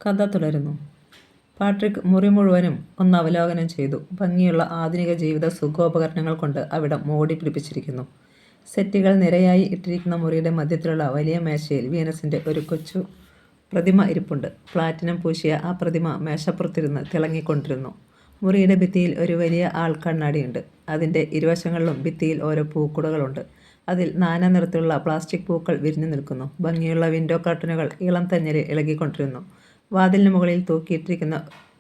കഥ തുടരുന്നു. പാട്രിക് മുറി മുഴുവനും ഒന്ന് അവലോകനം ചെയ്തു. ഭംഗിയുള്ള ആധുനിക ജീവിത സുഖോപകരണങ്ങൾ കൊണ്ട് അവിടം മോടി പിടിപ്പിച്ചിരിക്കുന്നു. സെറ്റുകൾ നിരയായി ഇട്ടിരിക്കുന്ന മുറിയുടെ മധ്യത്തിലുള്ള വലിയ മേശയിൽ വീനസിൻ്റെ ഒരു കൊച്ചു പ്രതിമ ഇരിപ്പുണ്ട്. പ്ലാറ്റിനം പൂശിയ ആ പ്രതിമ മേശപ്പുറത്തിരുന്ന് തിളങ്ങിക്കൊണ്ടിരുന്നു. മുറിയുടെ ഭിത്തിയിൽ ഒരു വലിയ ആൾ കണ്ണാടിയുണ്ട്. അതിൻ്റെ ഇരുവശങ്ങളിലും ഭിത്തിയിൽ ഓരോ പൂക്കുടകളുണ്ട്. അതിൽ നാനാ നിറത്തിലുള്ള പ്ലാസ്റ്റിക് പൂക്കൾ വിരിഞ്ഞു നിൽക്കുന്നു. ഭംഗിയുള്ള വിൻഡോ കർട്ടനുകൾ ഇളം തഞ്ഞലിൽ ഇളകിക്കൊണ്ടിരുന്നു. വാതിലിന് മുകളിൽ തൂക്കിയിട്ടിരിക്കുന്ന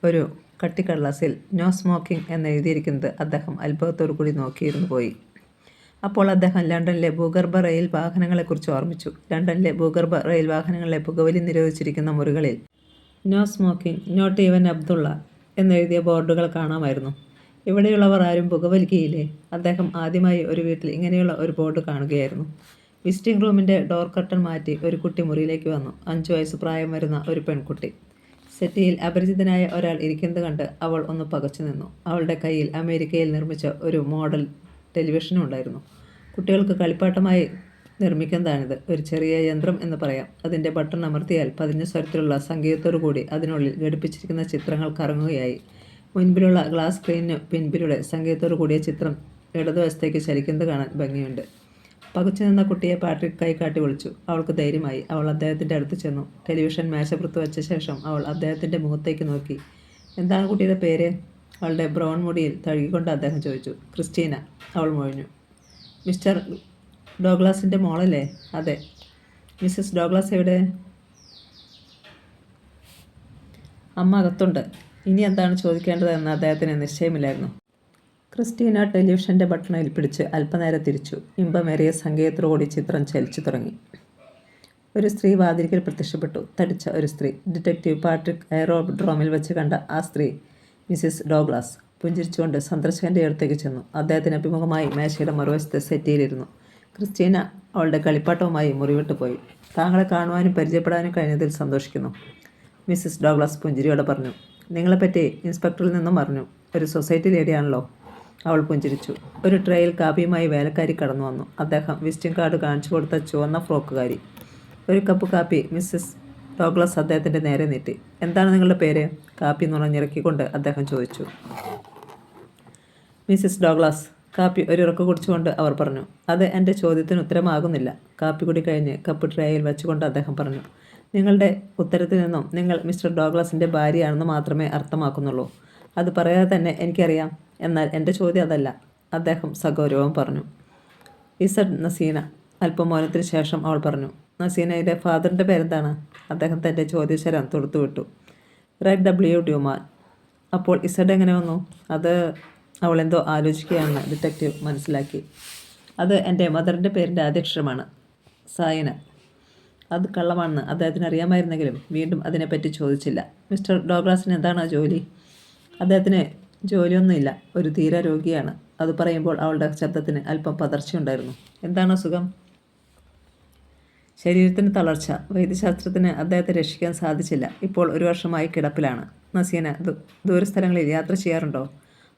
ഒരു കട്ടിക്കടലാസിൽ "നോ സ്മോക്കിംഗ്" എന്നെഴുതിയിരിക്കുന്നത് അദ്ദേഹം അത്ഭുതത്തോടു കൂടി നോക്കിയിരുന്നു പോയി. അപ്പോൾ അദ്ദേഹം ലണ്ടനിലെ ഭൂഗർഭ റെയിൽ വാഹനങ്ങളെക്കുറിച്ച് ഓർമ്മിച്ചു. ലണ്ടനിലെ ഭൂഗർഭ റെയിൽ വാഹനങ്ങളിലെ പുകവലി നിരോധിച്ചിരിക്കുന്ന മുറികളിൽ "no smoking, not even Abdullah" എന്നെഴുതിയ ബോർഡുകൾ കാണാമായിരുന്നു. ഇവിടെയുള്ളവർ ആരും പുകവലിക്കുകയില്ലേ? അദ്ദേഹം ആദ്യമായി ഒരു വീട്ടിൽ ഇങ്ങനെയുള്ള ഒരു ബോർഡ് കാണുകയായിരുന്നു. വിസിറ്റിംഗ് റൂമിൻ്റെ ഡോർ കർട്ടൻ മാറ്റി ഒരു കുട്ടി മുറിയിലേക്ക് വന്നു. 5 വയസ്സ് പ്രായം വരുന്ന ഒരു പെൺകുട്ടി. സെറ്റിയിൽ അപരിചിതനായ ഒരാൾ ഇരിക്കുന്നത് കണ്ട് അവൾ ഒന്ന് പകച്ചു നിന്നു. അവളുടെ കയ്യിൽ അമേരിക്കയിൽ നിർമ്മിച്ച ഒരു മോഡൽ ടെലിവിഷനും ഉണ്ടായിരുന്നു. കുട്ടികൾക്ക് കളിപ്പാട്ടമായി നിർമ്മിക്കുന്നതാണിത്. ഒരു ചെറിയ യന്ത്രം എന്ന് പറയാം. അതിൻ്റെ ബട്ടൺ അമർത്തിയാൽ പതിഞ്ഞ സ്വരത്തിലുള്ള സംഗീതത്തോടു കൂടി അതിനുള്ളിൽ ഘടിപ്പിച്ചിരിക്കുന്ന ചിത്രങ്ങൾ കറങ്ങുകയായി. മുൻപിലുള്ള ഗ്ലാസ് സ്ക്രീനിന് പിൻപിലൂടെ സംഗീതത്തോടു കൂടിയ ചിത്രം ഇടതുവശത്തേക്ക് ചലിക്കുന്നത് കാണാൻ ഭംഗിയുണ്ട്. പകച്ചു നിന്ന കുട്ടിയെ പാട്രിക് കൈകാട്ടി വിളിച്ചു. അവൾക്ക് ധൈര്യമായി. അവൾ അദ്ദേഹത്തിൻ്റെ അടുത്ത് ചെന്നു. ടെലിവിഷൻ മേശപ്പുറത്ത് വെച്ച ശേഷം അവൾ അദ്ദേഹത്തിൻ്റെ മുഖത്തേക്ക് നോക്കി. "എന്താണ് കുട്ടിയുടെ പേര്?" അവളുടെ ബ്രൗൺ മുടിയിൽ തഴുകിക്കൊണ്ട് അദ്ദേഹം ചോദിച്ചു. "ക്രിസ്റ്റീന," അവൾ മൊഴിഞ്ഞു. "മിസ്റ്റർ ഡോഗ്ലാസിൻ്റെ മോളല്ലേ?" "അതെ." "മിസ്സസ് ഡോഗ്ലാസ് എവിടെ?" "അമ്മ അകത്തുണ്ട്." ഇനി എന്താണ് ചോദിക്കേണ്ടതെന്ന് അദ്ദേഹത്തിന് നിശ്ചയമില്ലായിരുന്നു. ക്രിസ്റ്റീന ടെലിവിഷൻ്റെ ബട്ടണിൽ പിടിച്ച് അല്പനേരം തിരിച്ചു. ഇമ്പമേറിയ സംഗീതത്തോടുകൂടി ചിത്രം ചലിച്ചു തുടങ്ങി. ഒരു സ്ത്രീ വാതിൽക്കൽ പ്രത്യക്ഷപ്പെട്ടു. തടിച്ച ഒരു സ്ത്രീ. ഡിറ്റക്റ്റീവ് പാട്രിക് എയറോഡ്രോമിൽ വെച്ച് കണ്ട ആ സ്ത്രീ മിസ്സിസ് ഡോഗ്ലാസ്. പുഞ്ചിരിച്ചുകൊണ്ട് സന്ദർശകൻ്റെ അടുത്തേക്ക് ചെന്നു. അദ്ദേഹത്തിന് അഭിമുഖമായി മേശയുടെ മറുവശത്തെ സെറ്റിയിലിരുന്നു. ക്രിസ്റ്റീന അവളുടെ കളിപ്പാട്ടവുമായി മുറിവിട്ട് പോയി. "താങ്കളെ കാണുവാനും പരിചയപ്പെടാനും കഴിഞ്ഞതിൽ സന്തോഷിക്കുന്നു," മിസ്സിസ് ഡോഗ്ലാസ് പുഞ്ചിരിയോടെ പറഞ്ഞു. "നിങ്ങളെപ്പറ്റി ഇൻസ്പെക്ടറിൽ നിന്നും പറഞ്ഞു. ഒരു സൊസൈറ്റി ലേഡിയാണല്ലോ." അവൾ പുഞ്ചിരിച്ചു. ഒരു ട്രേയിൽ കാപ്പിയുമായി വേലക്കാരി കടന്നു വന്നു. അദ്ദേഹം വിസിറ്റിംഗ് കാർഡ് കാണിച്ചു കൊടുത്ത ചുവന്ന ഫ്രോക്കുകാരി. ഒരു കപ്പ് കാപ്പി മിസ്സിസ് ഡോഗ്ലാസ് അദ്ദേഹത്തിൻ്റെ നേരെ നീട്ടി. "എന്താണ് നിങ്ങളുടെ പേര്?" കാപ്പി നുണഞ്ഞിറക്കിക്കൊണ്ട് അദ്ദേഹം ചോദിച്ചു. "മിസ്സിസ് ഡോഗ്ലാസ്." കാപ്പി ഒരിറക്ക് കുടിച്ചുകൊണ്ട് അവർ പറഞ്ഞു. "അത് എൻ്റെ ചോദ്യത്തിന് ഉത്തരമാകുന്നില്ല." കാപ്പി കുടി കഴിഞ്ഞ് കപ്പ് ട്രേയിൽ വെച്ചുകൊണ്ട് അദ്ദേഹം പറഞ്ഞു. "നിങ്ങളുടെ ഉത്തരത്തിൽ നിന്നും നിങ്ങൾ മിസ്റ്റർ ഡോഗ്ലാസിൻ്റെ ഭാര്യയാണെന്ന് മാത്രമേ അർത്ഥമാക്കുന്നുള്ളൂ." "അത് പറയാതെ തന്നെ എനിക്കറിയാം. എന്നാൽ എൻ്റെ ചോദ്യം അതല്ല," അദ്ദേഹം സഗൗരവം പറഞ്ഞു. "ഇസഡ് നസീന." അല്പം മൗനത്തിന് ശേഷം അവൾ പറഞ്ഞു. "നസീനയുടെ ഫാദറിൻ്റെ പേരെന്താണ്?" അദ്ദേഹം തൻ്റെ ചോദ്യശരം തൊടുത്തുവിട്ടു. "Red W ഡ്യൂമാൻ." "അപ്പോൾ ഇസഡ് എങ്ങനെ വന്നു?" അത് അവൾ എന്തോ ആലോചിക്കുകയാണെന്ന് ഡിറ്റക്റ്റീവ് മനസ്സിലാക്കി. "അത് എൻ്റെ മദറിൻ്റെ പേരിൻ്റെ ആദ്യാക്ഷരമാണ്, സായന." അത് കള്ളമാണെന്ന് അദ്ദേഹത്തിന് അറിയാമായിരുന്നെങ്കിലും വീണ്ടും അതിനെപ്പറ്റി ചോദിച്ചില്ല. "മിസ്റ്റർ ഡോഗ്ലാസിന് എന്താണ് ജോലി?" "അദ്ദേഹത്തിന് ജോലിയൊന്നുമില്ല. ഒരു തീര രോഗിയാണ്." അത് പറയുമ്പോൾ അവളുടെ ശബ്ദത്തിന് അല്പം പതർച്ചയുണ്ടായിരുന്നു. "എന്താണ് അസുഖം?" "ശരീരത്തിന് തളർച്ച. വൈദ്യശാസ്ത്രത്തിന് അദ്ദേഹത്തെ രക്ഷിക്കാൻ സാധിച്ചില്ല. ഇപ്പോൾ 1 വർഷമായി കിടപ്പിലാണ്." "നസീന ദൂരസ്ഥലങ്ങളിൽ യാത്ര ചെയ്യാറുണ്ടോ?"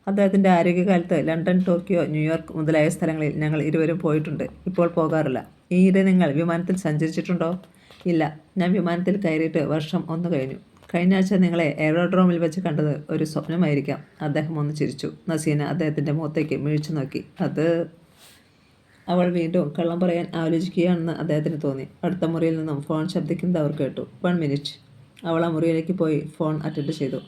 "അദ്ദേഹത്തിൻ്റെ ആരോഗ്യകാലത്ത് ലണ്ടൻ, ടോക്കിയോ, ന്യൂയോർക്ക് മുതലായ സ്ഥലങ്ങളിൽ ഞങ്ങൾ ഇരുവരും പോയിട്ടുണ്ട്. ഇപ്പോൾ പോകാറില്ല." "ഈയിടെ നിങ്ങൾ വിമാനത്തിൽ സഞ്ചരിച്ചിട്ടുണ്ടോ?" "ഇല്ല. ഞാൻ വിമാനത്തിൽ കയറിയിട്ട് വർഷം 1 കഴിഞ്ഞു. കഴിഞ്ഞ ആഴ്ച നിങ്ങളെ എയറോഡ്രോമിൽ വെച്ച് കണ്ടത് ഒരു സ്വപ്നമായിരിക്കാം." അദ്ദേഹം ഒന്ന് ചിരിച്ചു. നസീന അദ്ദേഹത്തിൻ്റെ മുഖത്തേക്ക് മിഴിച്ചു നോക്കി. "അത്..." അവൾ വീണ്ടും കള്ളം പറയാൻ ആലോചിക്കുകയാണെന്ന് അദ്ദേഹത്തിന് തോന്നി. അടുത്ത മുറിയിൽ നിന്നും ഫോൺ ശബ്ദിക്കുന്നത് അവർ കേട്ടു. "1 മിനിറ്റ്." അവൾ ആ മുറിയിലേക്ക് പോയി ഫോൺ അറ്റൻഡ് ചെയ്തു.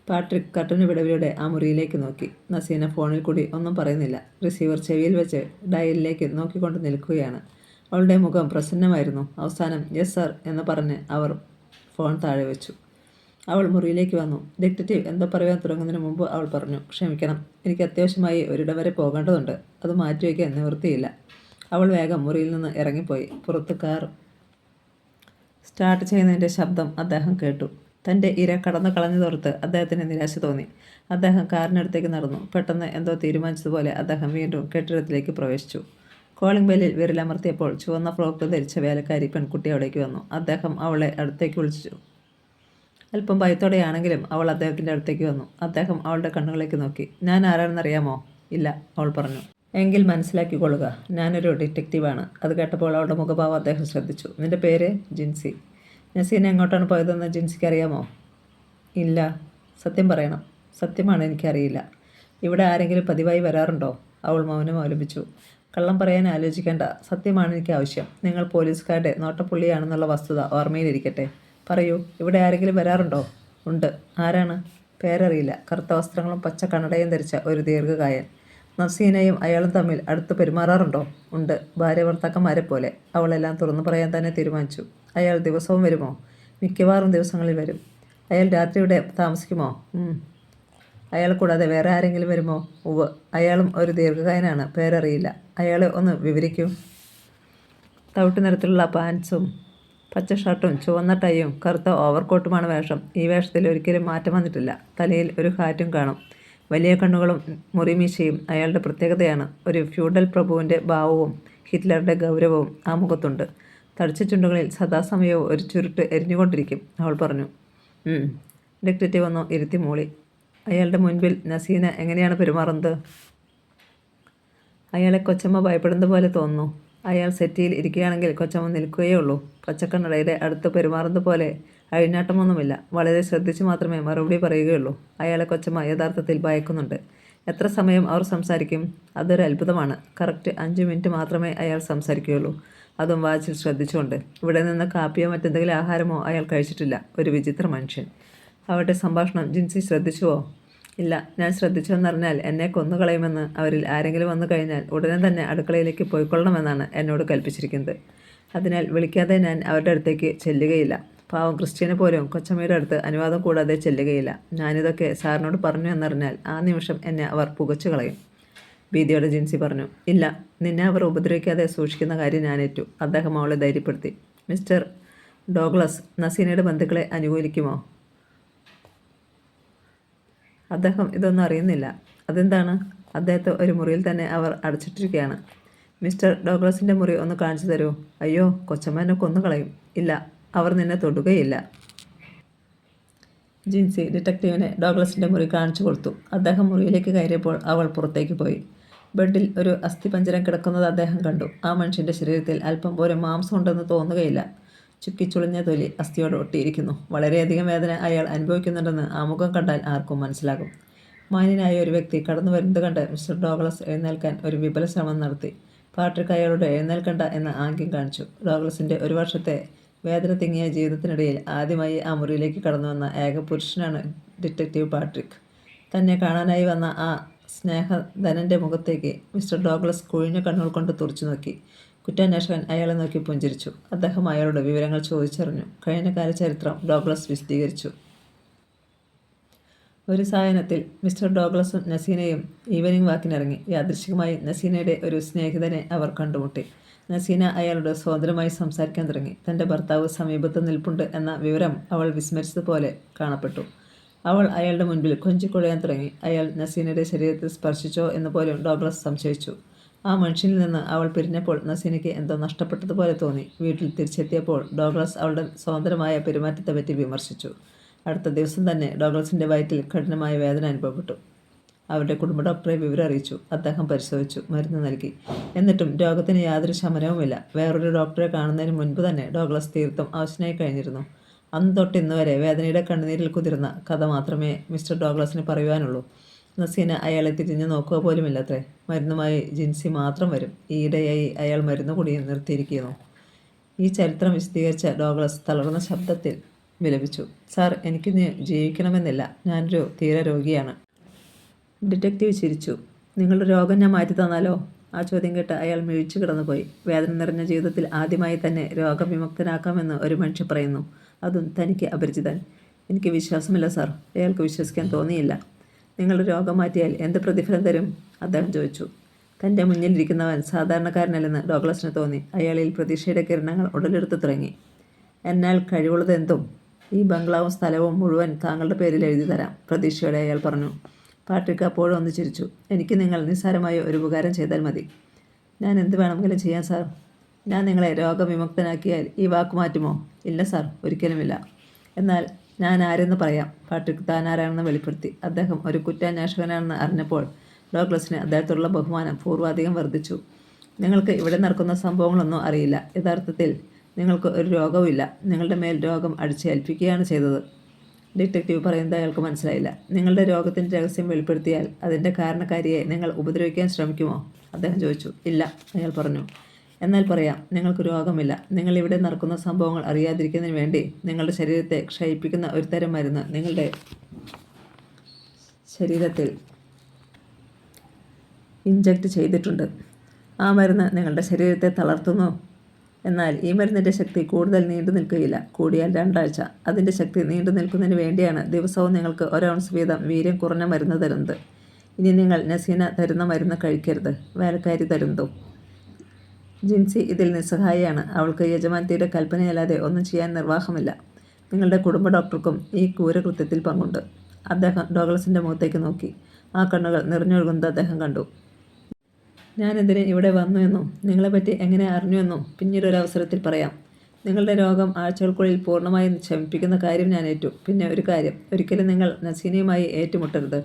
പാട്രിക് കർട്ടന് വിടവിലൂടെ ആ മുറിയിലേക്ക് നോക്കി. നസീന ഫോണിൽ കൂടി ഒന്നും പറയുന്നില്ല. റിസീവർ ചെവിയിൽ വെച്ച് ഡയലിലേക്ക് നോക്കിക്കൊണ്ട് നിൽക്കുകയാണ്. അവളുടെ മുഖം പ്രസന്നമായിരുന്നു. അവസാനം "യെസ് സർ" എന്ന് പറഞ്ഞ് അവർ ഫോൺ താഴെ വെച്ചു. അവൾ മുറിയിലേക്ക് വന്നു. ഡിറ്റക്റ്റീവ് എന്തോ പറയാൻ തുടങ്ങുന്നതിന് മുമ്പ് അവൾ പറഞ്ഞു. "ക്ഷമിക്കണം, എനിക്ക് അത്യാവശ്യമായി ഒരിടം വരെ പോകേണ്ടതുണ്ട്. അത് മാറ്റിവെക്കാൻ നിവൃത്തിയില്ല." അവൾ വേഗം മുറിയിൽ നിന്ന് ഇറങ്ങിപ്പോയി. പുറത്ത് കാർ സ്റ്റാർട്ട് ചെയ്യുന്നതിൻ്റെ ശബ്ദം അദ്ദേഹം കേട്ടു. തൻ്റെ ഇര കടന്നു കളഞ്ഞതോർത്ത് അദ്ദേഹത്തിന് നിരാശ തോന്നി. അദ്ദേഹം കാറിനടുത്തേക്ക് നടന്നു. പെട്ടെന്ന് എന്തോ തീരുമാനിച്ചതുപോലെ അദ്ദേഹം വീണ്ടും കെട്ടിടത്തിലേക്ക് പ്രവേശിച്ചു. കോളിംഗ് ബെല്ലിൽ വിരലമർത്തിയപ്പോൾ ചുവന്ന ഫ്രോക്ക് ധരിച്ച വേലക്കാരി പെൺകുട്ടി അവിടേക്ക് വന്നു. അദ്ദേഹം അവളെ അടുത്തേക്ക് വിളിച്ചു. അല്പം ഭയത്തോടെയാണെങ്കിലും അവൾ അദ്ദേഹത്തിൻ്റെ അടുത്തേക്ക് വന്നു. അദ്ദേഹം അവളുടെ കണ്ണുകളിലേക്ക് നോക്കി. "ഞാൻ ആരാണെന്നറിയാമോ?" "ഇല്ല," അവൾ പറഞ്ഞു. "എങ്കിൽ മനസ്സിലാക്കിക്കൊള്ളുക. ഞാനൊരു ഡിറ്റക്റ്റീവാണ്." അത് കേട്ടപ്പോൾ അവളുടെ മുഖഭാവം അദ്ദേഹം ശ്രദ്ധിച്ചു. "നിന്റെ പേര്?" "ജിൻസി." നസീന എങ്ങോട്ടാണ് പോയതെന്ന് ജിൻസിക്ക് അറിയാമോ? ഇല്ല, സത്യം പറയണം. സത്യമാണ്, എനിക്കറിയില്ല. ഇവിടെ ആരെങ്കിലും പതിവായി വരാറുണ്ടോ? അവൾ മൗനം അവലംബിച്ചു. കള്ളം പറയാൻ ആലോചിക്കേണ്ട. സത്യമാണ് എനിക്ക് ആവശ്യം. നിങ്ങൾ പോലീസുകാരുടെ നോട്ടപ്പുള്ളിയാണെന്നുള്ള വസ്തുത ഓർമ്മയിലിരിക്കട്ടെ. പറയൂ, ഇവിടെ ആരെങ്കിലും വരാറുണ്ടോ? ഉണ്ട്. ആരാണ്? പേരറിയില്ല. കറുത്ത വസ്ത്രങ്ങളും പച്ച കണ്ണടയും ധരിച്ച ഒരു ദീർഘകായൻ. നസീനയും അയാളും തമ്മിൽ അടുത്ത് പെരുമാറാറുണ്ടോ? ഉണ്ട്. ഭാര്യ ഭർത്താക്കന്മാരെ പോലെ. അവളെല്ലാം തുറന്നു പറയാൻ തന്നെ തീരുമാനിച്ചു. അയാൾ ദിവസവും വരുമോ? മിക്കവാറും ദിവസങ്ങളിൽ വരും. അയാൾ രാത്രി ഇവിടെ താമസിക്കുമോ? അയാൾ കൂടാതെ വേറെ ആരെങ്കിലും വരുമോ? ഉവ്വ്. അയാളും ഒരു ദീർഘകായനാണ്. പേരറിയില്ല. അയാളെ ഒന്ന് വിവരിക്കൂ. തവിട്ട് നിറത്തിലുള്ള പാൻസും പച്ച ഷർട്ടും ചുവന്ന ടൈയും കറുത്ത ഓവർകോട്ടുമാണ് വേഷം. ഈ വേഷത്തിൽ ഒരിക്കലും മാറ്റം വന്നിട്ടില്ല. തലയിൽ ഒരു ഹാറ്റും കാണും. വലിയ കണ്ണുകളും മുറിമീശയും അയാളുടെ പ്രത്യേകതയാണ്. ഒരു ഫ്യൂഡൽ പ്രഭുവിൻ്റെ ഭാവവും ഹിറ്റ്ലറുടെ ഗൗരവവും ആ മുഖത്തുണ്ട്. തടിച്ച ചുണ്ടുകളിൽ സദാസമയവും ഒരു ചുരുട്ട് എരിഞ്ഞുകൊണ്ടിരിക്കും. അവൾ പറഞ്ഞു. ഡിറ്റക്റ്റീവ് വന്നു ഇരുത്തി മൂളി. അയാളുടെ മുൻപിൽ നസീന എങ്ങനെയാണ് പെരുമാറുന്നത്? അയാളെ കൊച്ചമ്മ ഭയപ്പെടുന്നത് പോലെ തോന്നുന്നു. അയാൾ സെറ്റിയിൽ ഇരിക്കുകയാണെങ്കിൽ കൊച്ചമ്മ നിൽക്കുകയേ ഉള്ളൂ. പച്ചക്കണ്ണടയുടെ അടുത്ത് പെരുമാറുന്നത് പോലെ അഴിഞ്ഞാട്ടമൊന്നുമില്ല. വളരെ ശ്രദ്ധിച്ച് മാത്രമേ മറുപടി പറയുകയുള്ളൂ. അയാളെ കൊച്ചമ്മ യഥാർത്ഥത്തിൽ ഭയക്കുന്നുണ്ട്. എത്ര സമയം അവർ സംസാരിക്കും? അതൊരു അത്ഭുതമാണ്. കറക്റ്റ് 5 മിനിറ്റ് മാത്രമേ അയാൾ സംസാരിക്കുകയുള്ളൂ. അതും വാച്ചിൽ ശ്രദ്ധിച്ചുകൊണ്ട്. ഇവിടെ നിന്ന് കാപ്പിയോ മറ്റെന്തെങ്കിലും ആഹാരമോ അയാൾ കഴിച്ചിട്ടില്ല. ഒരു വിചിത്ര മനുഷ്യൻ. അവരുടെ സംഭാഷണം ജിൻസി ശ്രദ്ധിച്ചുവോ? ഇല്ല. ഞാൻ ശ്രദ്ധിച്ചുവെന്നറിഞ്ഞാൽ എന്നെ കൊന്നുകളയുമെന്ന് അവരിൽ ആരെങ്കിലും വന്നു കഴിഞ്ഞാൽ ഉടനെ തന്നെ അടുക്കളയിലേക്ക് പോയിക്കൊള്ളണമെന്നാണ് എന്നോട് കൽപ്പിച്ചിരിക്കുന്നത്. അതിനാൽ വിളിക്കാതെ ഞാൻ അവരുടെ അടുത്തേക്ക് ചെല്ലുകയില്ല. പാവം ക്രിസ്ത്യനെ പോലും കൊച്ചമ്മയുടെ അടുത്ത് അനുവാദം കൂടാതെ ചെല്ലുകയില്ല. ഞാനിതൊക്കെ സാറിനോട് പറഞ്ഞു എന്നറിഞ്ഞാൽ ആ നിമിഷം എന്നെ അവർ പുകച്ചു കളയും. ഭീതിയോടെ ജിൻസി പറഞ്ഞു. ഇല്ല, നിന്നെ അവർ ഉപദ്രവിക്കാതെ സൂക്ഷിക്കുന്ന കാര്യം ഞാനേറ്റു. അദ്ദേഹം അവളെ ധൈര്യപ്പെടുത്തി. മിസ്റ്റർ ഡോഗ്ലസ് നസീനയുടെ ബന്ധുക്കളെ അനുകൂലിക്കുമോ? അദ്ദേഹം ഇതൊന്നും അറിയുന്നില്ല. അതെന്താണ്? അദ്ദേഹത്തെ ഒരു മുറിയിൽ തന്നെ അവർ അടച്ചിട്ടിരിക്കുകയാണ്. മിസ്റ്റർ ഡോഗ്ലസിൻ്റെ മുറി ഒന്ന് കാണിച്ചു തരൂ. അയ്യോ, കൊച്ചമ്മ എന്നെ കൊന്നുകളയും. ഇല്ല, അവർ നിന്നെ തൊടുകയില്ല. ജിൻസി ഡിറ്റക്റ്റീവിനെ ഡോഗ്ലസിൻ്റെ മുറി കാണിച്ചു കൊടുത്തു. അദ്ദേഹം മുറിയിലേക്ക് കയറിയപ്പോൾ അവൾ പുറത്തേക്ക് പോയി. ബെഡിൽ ഒരു അസ്ഥിപഞ്ജരം കിടക്കുന്നത് അദ്ദേഹം കണ്ടു. ആ മനുഷ്യൻ്റെ ശരീരത്തിൽ അല്പം പോലും മാംസം ഉണ്ടെന്ന് തോന്നുകയില്ല. ചുക്കിച്ചുളിഞ്ഞ തൊലി അസ്ഥിയോട് ഒട്ടിയിരിക്കുന്നു. വളരെയധികം വേദന അയാൾ അനുഭവിക്കുന്നുണ്ടെന്ന് ആ മുഖം കണ്ടാൽ ആർക്കും മനസ്സിലാകും. മാന്യനായ ഒരു വ്യക്തി കടന്നു വരുന്നത് കണ്ട് മിസ്റ്റർ ഡോഗ്ലസ് എഴുന്നേൽക്കാൻ ഒരു വിപുല ശ്രമം നടത്തി. പാട്രിക് അയാളോട് എഴുന്നേൽക്കണ്ട എന്ന ആംഗ്യം കാണിച്ചു. ഡോഗ്ലസിൻ്റെ ഒരു വർഷത്തെ വേദന തിങ്ങിയ ജീവിതത്തിനിടയിൽ ആദ്യമായി ആ മുറിയിലേക്ക് കടന്നു വന്ന ഏക പുരുഷനാണ് ഡിറ്റക്റ്റീവ് പാട്രിക്. തന്നെ കാണാനായി വന്ന ആ സ്നേഹധനൻ്റെ മുഖത്തേക്ക് മിസ്റ്റർ ഡോഗ്ലസ് കുഴിഞ്ഞ കണ്ണുകൾ കൊണ്ട് തുറച്ചു നോക്കി. കുറ്റാന്വേഷകൻ അയാളെ നോക്കി പുഞ്ചിരിച്ചു. അദ്ദേഹം അയാളുടെ വിവരങ്ങൾ ചോദിച്ചറിഞ്ഞു. കഴിഞ്ഞകാല ചരിത്രം ഡോഗ്ലസ് വിശദീകരിച്ചു. ഒരു സായാഹ്നത്തിൽ മിസ്റ്റർ ഡോഗ്ലസും നസീനയും ഈവനിംഗ് വാക്കിനിറങ്ങി. യാദൃച്ഛികമായി നസീനയുടെ ഒരു സ്നേഹിതനെ അവർ കണ്ടുമുട്ടി. നസീന അയാളോട് സ്വതന്ത്രമായി സംസാരിക്കാൻ തുടങ്ങി. തൻ്റെ ഭർത്താവ് സമീപത്ത് നിൽപ്പുണ്ട് എന്ന വിവരം അവൾ വിസ്മരിച്ചതുപോലെ കാണപ്പെട്ടു. അവൾ അയാളുടെ മുൻപിൽ കൊഞ്ചിക്കുഴയാൻ തുടങ്ങി. അയാൾ നസീനയുടെ ശരീരത്തിൽ സ്പർശിച്ചോ എന്ന് പോലും ഡോഗ്ലസ് സംശയിച്ചു. ആ മനുഷ്യനിൽ നിന്ന് അവൾ പിരിഞ്ഞപ്പോൾ നസീനയ്ക്ക് എന്തോ നഷ്ടപ്പെട്ടതുപോലെ തോന്നി. വീട്ടിൽ തിരിച്ചെത്തിയപ്പോൾ ഡോഗ്ലസ് അവളുടെ സ്വതന്ത്രമായ പെരുമാറ്റത്തെപ്പറ്റി വിമർശിച്ചു. അടുത്ത ദിവസം തന്നെ ഡോഗ്ലസിൻ്റെ വയറ്റിൽ കഠിനമായ വേദന അനുഭവപ്പെട്ടു. അവരുടെ കുടുംബ ഡോക്ടറെ വിവരം അറിയിച്ചു. അദ്ദേഹം പരിശോധിച്ചു, മരുന്ന് നൽകി. എന്നിട്ടും രോഗത്തിന് യാതൊരു ശമനവുമില്ല. വേറൊരു ഡോക്ടറെ കാണുന്നതിന് മുൻപ് തന്നെ ഡോഗ്ലസ് തീർത്തും അവശനായി കഴിഞ്ഞിരുന്നു. അന്ന് തൊട്ട് ഇന്ന് വരെ വേദനയുടെ കണ്ണുനീരിൽ കുതിർന്ന കഥ മാത്രമേ മിസ്റ്റർ ഡോഗ്ലസിന് പറയുവാനുള്ളൂ. നസീന അയാളെ തിരിഞ്ഞു നോക്കുക പോലുമില്ലത്രേ. മരുന്നുമായി ജിൻസി മാത്രം വരും. ഈയിടെയായി അയാൾ മരുന്ന് കൂടി നിർത്തിയിരിക്കുന്നു. ഈ ചരിത്രം വിശദീകരിച്ച ഡോഗ്ലസ് തളർന്ന ശബ്ദത്തിൽ വിലപിച്ചു. സാർ, എനിക്കിന്ന് ജീവിക്കണമെന്നില്ല. ഞാനൊരു തീര രോഗിയാണ്. ഡിറ്റക്റ്റീവ് ചിരിച്ചു. നിങ്ങളുടെ രോഗം ഞാൻ മാറ്റി തന്നാലോ? ആ ചോദ്യം കേട്ട് അയാൾ മിഴിച്ചു കിടന്നുപോയി. വേദന നിറഞ്ഞ ജീവിതത്തിൽ ആദ്യമായി തന്നെ രോഗവിമുക്തനാക്കാമെന്ന് ഒരു മനുഷ്യൻ പറയുന്നു. അതും തനിക്ക് അപരിചിതൻ. എനിക്ക് വിശ്വാസമില്ല സാർ. അയാൾക്ക് വിശ്വസിക്കാൻ തോന്നിയില്ല. നിങ്ങളുടെ രോഗം മാറ്റിയാൽ എന്ത് പ്രതിഫലം തരും? അദ്ദേഹം ചോദിച്ചു. തൻ്റെ മുന്നിലിരിക്കുന്നവൻ സാധാരണക്കാരനല്ലെന്ന് ഡോഗ്ലസിന് തോന്നി. അയാളിൽ പ്രതീക്ഷയുടെ കിരണങ്ങൾ ഉടലെടുത്തു തുടങ്ങി. എന്നാൽ കഴിവുള്ളതെന്തും ഈ ബംഗ്ലാവും സ്ഥലവും മുഴുവൻ താങ്കളുടെ പേരിൽ എഴുതി തരാം, പ്രതീക്ഷയോടെ അയാൾ പറഞ്ഞു. പാട്രിക് അപ്പോഴും ഒന്ന് ചിരിച്ചു. എനിക്ക് നിങ്ങൾ നിസ്സാരമായ ഒരു ഉപകാരം ചെയ്താൽ മതി. ഞാൻ എന്ത് വേണമെങ്കിലും ചെയ്യാം സാർ. ഞാൻ നിങ്ങളെ രോഗവിമുക്തനാക്കിയാൽ ഈ വാക്ക് മാറ്റുമോ? ഇല്ല സാർ, ഒരിക്കലുമില്ല. എന്നാൽ ഞാൻ ആരെന്ന് പറയാം. പാട്രിക് താൻ ആരാണെന്ന് വെളിപ്പെടുത്തി. അദ്ദേഹം ഒരു കുറ്റാന്വേഷകനാണെന്ന് അറിഞ്ഞപ്പോൾ ഡോഗ്ലസിന് അദ്ദേഹത്തോടുള്ള ബഹുമാനം പൂർവാധികം വർദ്ധിച്ചു. നിങ്ങൾക്ക് ഇവിടെ നടക്കുന്ന സംഭവങ്ങളൊന്നും അറിയില്ല. യഥാർത്ഥത്തിൽ നിങ്ങൾക്ക് ഒരു രോഗവുമില്ല. നിങ്ങളുടെ മേൽ രോഗം അടിച്ചേൽപ്പിക്കുകയാണ് ചെയ്തത്. ഡിറ്റക്റ്റീവ് പറയുന്നത് അയാൾക്ക് മനസ്സിലായില്ല. നിങ്ങളുടെ രോഗത്തിൻ്റെ രഹസ്യം വെളിപ്പെടുത്തിയാൽ അതിൻ്റെ കാരണക്കാരിയെ നിങ്ങൾ ഉപദ്രവിക്കാൻ ശ്രമിക്കുമോ? അദ്ദേഹം ചോദിച്ചു. ഇല്ല, അയാൾ പറഞ്ഞു. എന്നാൽ പറയാം, നിങ്ങൾക്ക് രോഗമില്ല. നിങ്ങൾ ഇവിടെ നടക്കുന്ന സംഭവങ്ങൾ അറിയാതിരിക്കുന്നതിന് വേണ്ടി നിങ്ങളുടെ ശരീരത്തെ ക്ഷയിപ്പിക്കുന്ന ഒരു തരം മരുന്ന് നിങ്ങളുടെ ശരീരത്തിൽ ഇഞ്ചക്ട് ചെയ്തിട്ടുണ്ട്. ആ മരുന്ന് നിങ്ങളുടെ ശരീരത്തെ തളർത്തുന്നു. എന്നാൽ ഈ മരുന്നിൻ്റെ ശക്തി കൂടുതൽ നീണ്ടു നിൽക്കുകയില്ല. കൂടിയാൽ 2 ആഴ്ച. അതിൻ്റെ ശക്തി നീണ്ടു നിൽക്കുന്നതിന് വേണ്ടിയാണ് ദിവസവും നിങ്ങൾക്ക് 1 ഔൺസ് വീതം വീര്യം കുറഞ്ഞ മരുന്ന് തരുന്നത്. ഇനി നിങ്ങൾ നസീന തരുന്ന മരുന്ന് കഴിക്കരുത്. വേലക്കാരി തരുന്നതും. ജിൻസി ഇതിൽ നിസ്സഹായിയാണ്. അവൾക്ക് യജമാനത്തിയുടെ കൽപ്പനയല്ലാതെ ഒന്നും ചെയ്യാൻ നിർവാഹമില്ല. നിങ്ങളുടെ കുടുംബ ഡോക്ടർക്കും ഈ ക്രൂരകൃത്യത്തിൽ പങ്കുണ്ട്. അദ്ദേഹം ഡോഗ്ലസിൻ്റെ മുഖത്തേക്ക് നോക്കി. ആ കണ്ണുകൾ നിറഞ്ഞൊഴുകുന്നത് അദ്ദേഹം കണ്ടു. ഞാനെന്തിന് ഇവിടെ വന്നു എന്നും നിങ്ങളെപ്പറ്റി എങ്ങനെ അറിഞ്ഞുവെന്നും പിന്നീടൊരവസരത്തിൽ പറയാം. നിങ്ങളുടെ രോഗം ആഴ്ചകൾക്കുള്ളിൽ പൂർണ്ണമായും ശമിപ്പിക്കുന്ന കാര്യം ഞാൻ ഏറ്റു. പിന്നെ ഒരു കാര്യം, ഒരിക്കലും നിങ്ങൾ നസീനയുമായി ഏറ്റുമുട്ടരുത്.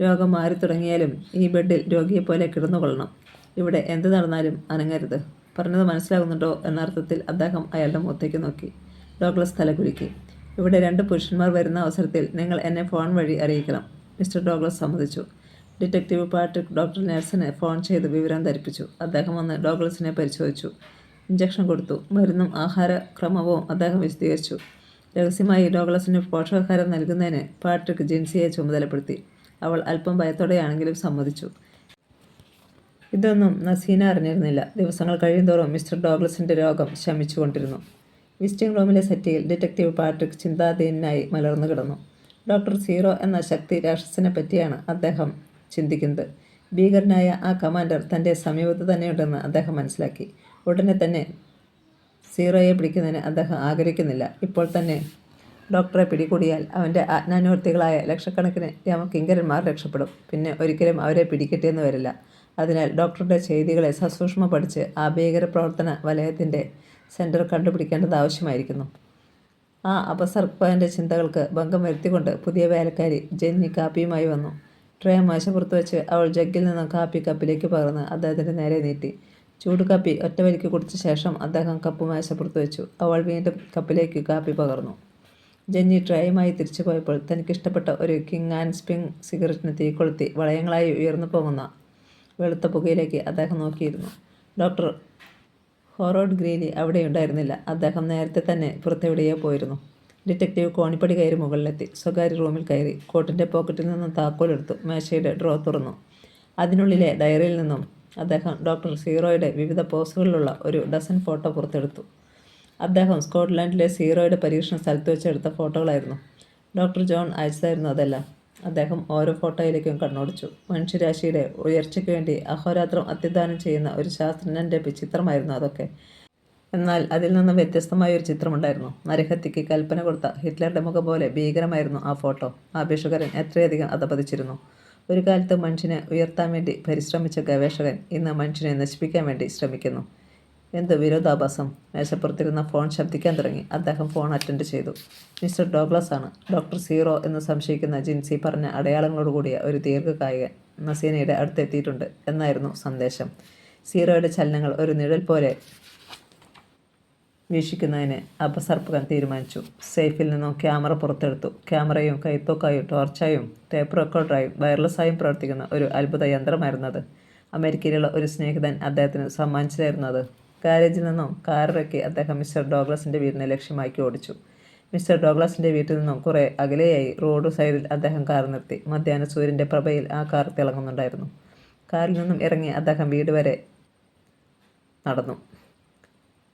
രോഗം മാറി തുടങ്ങിയാലും ഈ ബെഡിൽ രോഗിയെപ്പോലെ കിടന്നുകൊള്ളണം. ഇവിടെ എന്ത് നടന്നാലും അനങ്ങരുത്. പറഞ്ഞത് മനസ്സിലാകുന്നുണ്ടോ എന്നർത്ഥത്തിൽ അദ്ദേഹം അയാളുടെ മുഖത്തേക്ക് നോക്കി. ഡോഗ്ലസ് തലകുലുക്കി. ഇവിടെ 2 പുരുഷന്മാർ വരുന്ന അവസരത്തിൽ നിങ്ങൾ എന്നെ ഫോൺ വഴി അറിയിക്കണം. മിസ്റ്റർ ഡോഗ്ലസ് സമ്മതിച്ചു. ഡിറ്റക്റ്റീവ് പാട്രിക് ഡോക്ടർ നേഴ്സിനെ ഫോൺ ചെയ്ത് വിവരം ധരിപ്പിച്ചു. അദ്ദേഹം വന്ന് ഡോഗ്ലസിനെ പരിശോധിച്ചു. ഇഞ്ചക്ഷൻ കൊടുത്തു. മരുന്നും ആഹാരക്രമവും അദ്ദേഹം വിശദീകരിച്ചു. രഹസ്യമായി ഡോഗ്ലസിന് പോഷകാഹാരം നൽകുന്നതിന് പാട്രിക് ജിൻസിയെ ചുമതലപ്പെടുത്തി. അവൾ അല്പം ഭയത്തോടെയാണെങ്കിലും സമ്മതിച്ചു. ഇതൊന്നും നസീന അറിഞ്ഞിരുന്നില്ല. ദിവസങ്ങൾ കഴിയുന്തോറും മിസ്റ്റർ ഡോഗ്ലസിൻ്റെ രോഗം ശമിച്ചുകൊണ്ടിരുന്നു. വിസിറ്റിംഗ് റൂമിലെ സെറ്റിയിൽ ഡിറ്റക്റ്റീവ് പാട്രിക് ചിന്താധീനനായി മലർന്നു കിടന്നു. ഡോക്ടർ സീറോ എന്ന ശക്തി രാക്ഷസനെ പറ്റിയാണ് അദ്ദേഹം ചിന്തിക്കുന്നത്. ഭീകരനായ ആ കമാൻഡർ തൻ്റെ സമീപത്ത് തന്നെയുണ്ടെന്ന് അദ്ദേഹം മനസ്സിലാക്കി. ഉടനെ തന്നെ സീറോയെ പിടിക്കുന്നതിന് അദ്ദേഹം ആഗ്രഹിക്കുന്നില്ല. ഇപ്പോൾ തന്നെ ഡോക്ടറെ പിടികൂടിയാൽ അവൻ്റെ ആജ്ഞാനുവർത്തികളായ ലക്ഷക്കണക്കിന് യമകിങ്കരന്മാർ രക്ഷപ്പെടും. പിന്നെ ഒരിക്കലും അവരെ പിടികിട്ടിയെന്ന് വരില്ല. അതിനാൽ ഡോക്ടറുടെ ചെയ്തികളെ സസൂക്ഷ്മം പഠിച്ച് ആ ഭീകരപ്രവർത്തന വലയത്തിൻ്റെ സെൻറ്റർ കണ്ടുപിടിക്കേണ്ടത് ആവശ്യമായിരിക്കുന്നു. ആ അപസർപ്പൻ്റെ ചിന്തകൾക്ക് ഭംഗം വരുത്തിക്കൊണ്ട് പുതിയ വേലക്കാരി ജെന്നി കാപ്പിയുമായി വന്നു. ട്രേ മേശപ്പുറത്ത് വെച്ച് അവൾ ജഗ്ഗിൽ നിന്നും കാപ്പി കപ്പിലേക്ക് പകർന്ന് അദ്ദേഹത്തിൻ്റെ നേരെ നീട്ടി. ചൂടുകാപ്പി ഒറ്റവലിക്ക് കുടിച്ച ശേഷം അദ്ദേഹം കപ്പ് മേശപ്പുറത്ത് വെച്ചു. അവൾ വീണ്ടും കപ്പിലേക്ക് കാപ്പി പകർന്നു. ജെന്നി ട്രേയുമായി തിരിച്ചു പോയപ്പോൾ തനിക്കിഷ്ടപ്പെട്ട ഒരു കിങ് ആൻഡ് സ്പ്രിംഗ് സിഗരറ്റിന് തീ കൊളുത്തി വളയങ്ങളായി ഉയർന്നു പോകുന്ന വെളുത്ത പുകയിലേക്ക് അദ്ദേഹം നോക്കിയിരുന്നു. ഡോക്ടർ ഹൊറോഡ് ഗ്രീലി അവിടെയുണ്ടായിരുന്നില്ല. അദ്ദേഹം നേരത്തെ തന്നെ പുറത്തെവിടെയോ പോയിരുന്നു. ഡിറ്റക്റ്റീവ് കോണിപ്പടി കയറി മുകളിലെത്തി. സ്വകാര്യ റൂമിൽ കയറി. കോട്ടിൻ്റെ പോക്കറ്റിൽ നിന്നും താക്കോലെടുത്തു. മേശയുടെ ഡ്രോ തുറന്നു. അതിനുള്ളിലെ ഡയറിയിൽ നിന്നും അദ്ദേഹം ഡോക്ടർ സീറോയുടെ വിവിധ പോസുകളിലുള്ള ഒരു ഡസൻ ഫോട്ടോ പുറത്തെടുത്തു. അദ്ദേഹം സ്കോട്ട്ലാൻഡിലെ സീറോയുടെ പരീക്ഷണ സ്ഥലത്ത് വെച്ചെടുത്ത ഫോട്ടോകളായിരുന്നു. ഡോക്ടർ ജോൺ അയച്ചതായിരുന്നു അതെല്ലാം. അദ്ദേഹം ഓരോ ഫോട്ടോയിലേക്കും കണ്ണോടിച്ചു. മനുഷ്യരാശിയുടെ ഉയർച്ചയ്ക്ക് വേണ്ടി അഹോരാത്രം അത്യധ്വാനം ചെയ്യുന്ന ഒരു ശാസ്ത്രജ്ഞൻ്റെ ചിത്രമായിരുന്നു അതൊക്കെ. എന്നാൽ അതിൽ നിന്ന് വ്യത്യസ്തമായ ഒരു ചിത്രമുണ്ടായിരുന്നു. നരഹത്യയ്ക്ക് കൽപ്പന കൊടുത്ത ഹിറ്റ്ലറുടെ മുഖം പോലെ ഭീകരമായിരുന്നു ആ ഫോട്ടോ. ആ ഭിഷുകരൻ എത്രയധികം അധപതിച്ചിരുന്നു. ഒരു കാലത്ത് മനുഷ്യനെ ഉയർത്താൻ വേണ്ടി പരിശ്രമിച്ച ഗവേഷകൻ ഇന്ന് മനുഷ്യനെ നശിപ്പിക്കാൻ വേണ്ടി ശ്രമിക്കുന്നു. എന്ത് വിരോധാഭാസം! മേശപ്പുറത്തിരുന്ന ഫോൺ ശബ്ദിക്കാൻ തുടങ്ങി. അദ്ദേഹം ഫോൺ അറ്റൻഡ് ചെയ്തു. മിസ്റ്റർ ഡോഗ്ലസ് ആണ്. ഡോക്ടർ സീറോ എന്ന് സംശയിക്കുന്ന ജിൻസി പറഞ്ഞ അടയാളങ്ങളോടുകൂടിയ ഒരു ദീർഘകായികൻ നസീനയുടെ അടുത്തെത്തിയിട്ടുണ്ട് എന്നായിരുന്നു സന്ദേശം. സീറോയുടെ ചലനങ്ങൾ ഒരു നിഴൽ പോലെ വീക്ഷിക്കുന്നതിന് അപസർപ്പകൻ തീരുമാനിച്ചു. സേഫിൽ നിന്നും ക്യാമറ പുറത്തെടുത്തു. ക്യാമറയും കൈത്തോക്കായും ടോർച്ചായും ടേപ്പ് റെക്കോർഡറായും വയർലെസ്സായും പ്രവർത്തിക്കുന്ന ഒരു അത്ഭുത യന്ത്രമായിരുന്നു അത്. അമേരിക്കയിലുള്ള ഒരു സ്നേഹിതൻ അദ്ദേഹത്തിന് സമ്മാനിച്ചതായിരുന്നു അത്. ഗാരേജിൽ നിന്നും കാറിറക്കി അദ്ദേഹം മിസ്റ്റർ ഡോഗ്ലസിൻ്റെ വീടിനെ ലക്ഷ്യമാക്കി ഓടിച്ചു. മിസ്റ്റർ ഡോഗ്ലസിൻ്റെ വീട്ടിൽ നിന്നും കുറേ അകലെയായി റോഡ് സൈഡിൽ അദ്ദേഹം കാർ നിർത്തി. മധ്യാഹ്ന സൂര്യൻ്റെ പ്രഭയിൽ ആ കാർ തിളങ്ങുന്നുണ്ടായിരുന്നു. കാറിൽ നിന്നും ഇറങ്ങി അദ്ദേഹം വീട് വരെ നടന്നു.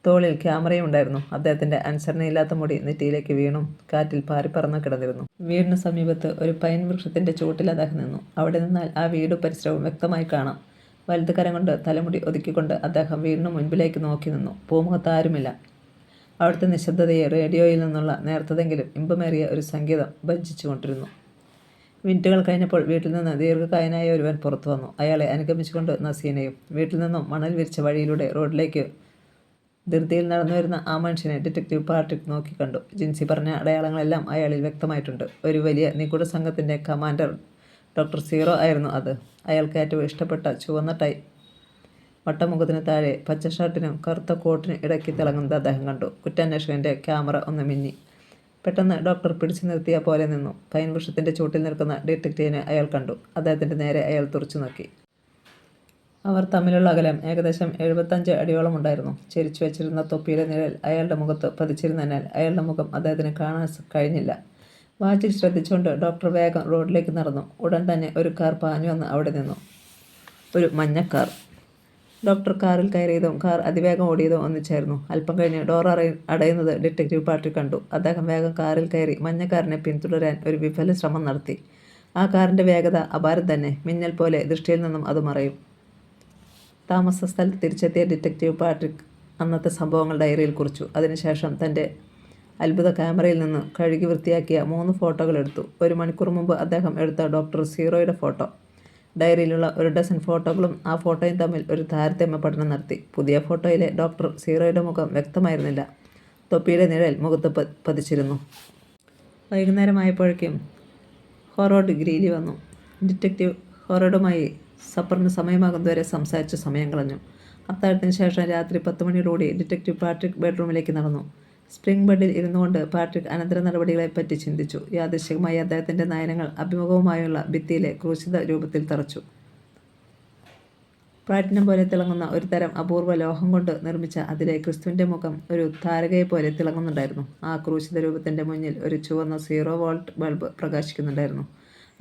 തോളിൽ ക്യാമറയും ഉണ്ടായിരുന്നു. അദ്ദേഹത്തിൻ്റെ അനുസരണയില്ലാത്ത മുടി നെറ്റിയിലേക്ക് വീണും കാറ്റിൽ പാറിപ്പറന്നു കിടന്നിരുന്നു. വീടിന് സമീപത്ത് ഒരു പൈൻ വൃക്ഷത്തിൻ്റെ ചുവട്ടിൽ അദ്ദേഹം നിന്നു. അവിടെ നിന്നാൽ ആ വീടും പരിസരവും വ്യക്തമായി കാണാം. വലത് കരം കൊണ്ട് തലമുടി ഒതുക്കിക്കൊണ്ട് അദ്ദേഹം വീടിന് മുൻപിലേക്ക് നോക്കി നിന്നു. പൂമുഖത്ത് ആരുമില്ല. അവിടുത്തെ നിശബ്ദതയെ റേഡിയോയിൽ നിന്നുള്ള നേർത്തതെങ്കിലും ഇമ്പമേറിയ ഒരു സംഗീതം ഭഞ്ജിച്ചുകൊണ്ടിരുന്നു. മിനിറ്റുകൾ കഴിഞ്ഞപ്പോൾ വീട്ടിൽ നിന്ന് ദീർഘകായനായ ഒരുവൻ പുറത്തു വന്നു. അയാളെ അനുഗമിച്ചുകൊണ്ട് നസീനയും. വീട്ടിൽ നിന്നും മണൽ വിരിച്ച വഴിയിലൂടെ റോഡിലേക്ക് ധൃതിയിൽ നടന്നു വരുന്ന ആ മനുഷ്യനെ ഡിറ്റക്റ്റീവ് പാട്രിക് നോക്കിക്കണ്ടു. ജിൻസി പറഞ്ഞ അടയാളങ്ങളെല്ലാം അയാളിൽ വ്യക്തമായിട്ടുണ്ട്. ഒരു വലിയ നിഗൂഢ സംഘത്തിൻ്റെ കമാൻഡർ ഡോക്ടർ സീറോ ആയിരുന്നു അത്. അയാൾക്ക് ഏറ്റവും ഇഷ്ടപ്പെട്ട ചുവന്ന ടൈ വട്ടമുഖത്തിന് താഴെ പച്ച ഷർട്ടിനും കറുത്ത കോട്ടിനും ഇടയ്ക്ക് തിളങ്ങുന്നത് അദ്ദേഹം കണ്ടു. കുറ്റാന്വേഷകൻ്റെ ക്യാമറ ഒന്ന് മിന്നി. പെട്ടെന്ന് ഡോക്ടർ പിടിച്ചു നിർത്തിയ പോലെ നിന്നു. പൈൻ വൃക്ഷത്തിൻ്റെ ചുവട്ടിൽ നിൽക്കുന്ന ഡിറ്റക്റ്റീവിനെ അയാൾ കണ്ടു. അദ്ദേഹത്തിൻ്റെ നേരെ അയാൾ തുറച്ചു നോക്കി. അവർ തമ്മിലുള്ള അകലം ഏകദേശം 75 അടിയോളം ഉണ്ടായിരുന്നു. ചെരിച്ചു വെച്ചിരുന്ന തൊപ്പിയുടെ നിഴൽ അയാളുടെ മുഖത്ത് പതിച്ചിരുന്നതിനാൽ അയാളുടെ മുഖം അദ്ദേഹത്തിന് കാണാൻ കഴിഞ്ഞില്ല. വാച്ചിൽ ശ്രദ്ധിച്ചുകൊണ്ട് ഡോക്ടർ വേഗം റോഡിലേക്ക് നടന്നു. ഉടൻ തന്നെ ഒരു കാർ പാഞ്ഞു വന്ന് അവിടെ നിന്നു. ഒരു മഞ്ഞ കാർ. ഡോക്ടർ കാറിൽ കയറിയതും കാർ അതിവേഗം ഓടിയതും ഒന്നിച്ചായിരുന്നു. അല്പം കഴിഞ്ഞ് ഡോർ അടയുന്നത് ഡിറ്റക്റ്റീവ് പാട്രിക് കണ്ടു. അദ്ദേഹം വേഗം കാറിൽ കയറി മഞ്ഞ കാറിനെ പിന്തുടരാൻ ഒരു വിഫല ശ്രമം നടത്തി. ആ കാറിൻ്റെ വേഗത അപാരം തന്നെ. മിന്നൽ പോലെ ദൃഷ്ടിയിൽ നിന്നും അത് മറയും. താമസ സ്ഥലത്ത് തിരിച്ചെത്തിയ ഡിറ്റക്റ്റീവ് പാട്രിക് അന്നത്തെ സംഭവങ്ങൾ ഡയറിയിൽ കുറിച്ചു. അതിനുശേഷം തൻ്റെ അത്ഭുത ക്യാമറയിൽ നിന്ന് കഴുകി വൃത്തിയാക്കിയ 3 ഫോട്ടോകൾ എടുത്തു. 1 മണിക്കൂർ മുമ്പ് അദ്ദേഹം എടുത്ത ഡോക്ടർ സീറോയുടെ ഫോട്ടോ, ഡയറിയിലുള്ള 1 ഡസൻ ഫോട്ടോകളും ആ ഫോട്ടോയും തമ്മിൽ ഒരു താരതമ്യ പഠനം നടത്തി. പുതിയ ഫോട്ടോയിലെ ഡോക്ടർ സീറോയുടെ മുഖം വ്യക്തമായിരുന്നില്ല. തൊപ്പിയുടെ നിഴൽ മുഖത്ത് പതിച്ചിരുന്നു. വൈകുന്നേരമായപ്പോഴേക്കും ഹൊറോഡ് ഗ്രീലി വന്നു. ഡിറ്റക്റ്റീവ് ഹൊറോഡുമായി സപ്പറിന് സമയമാകുന്നതുവരെ സംസാരിച്ച് സമയം കളഞ്ഞു. അത്താഴത്തിന് ശേഷം രാത്രി 10 മണിയോടുകൂടി ഡിറ്റക്റ്റീവ് പാട്രിക് ബെഡ്റൂമിലേക്ക് നടന്നു. സ്പ്രിംഗ് ബെഡിൽ ഇരുന്നുകൊണ്ട് പാട്രിക് അനന്തര നടപടികളെപ്പറ്റി ചിന്തിച്ചു. യാദൃശ്ചികമായി അദ്ദേഹത്തിൻ്റെ നയനങ്ങൾ അഭിമുഖവുമായുള്ള ഭിത്തിയിലെ ക്രൂശിത രൂപത്തിൽ തറച്ചു. പ്ലാറ്റിനം പോലെ തിളങ്ങുന്ന ഒരു തരം അപൂർവ ലോഹം കൊണ്ട് നിർമ്മിച്ച അതിലെ ക്രിസ്തുവിൻ്റെ മുഖം ഒരു താരകയെപ്പോലെ തിളങ്ങുന്നുണ്ടായിരുന്നു. ആ ക്രൂശിത രൂപത്തിൻ്റെ മുന്നിൽ ഒരു ചുവന്ന 0 വോൾട്ട് ബൾബ് പ്രകാശിക്കുന്നുണ്ടായിരുന്നു.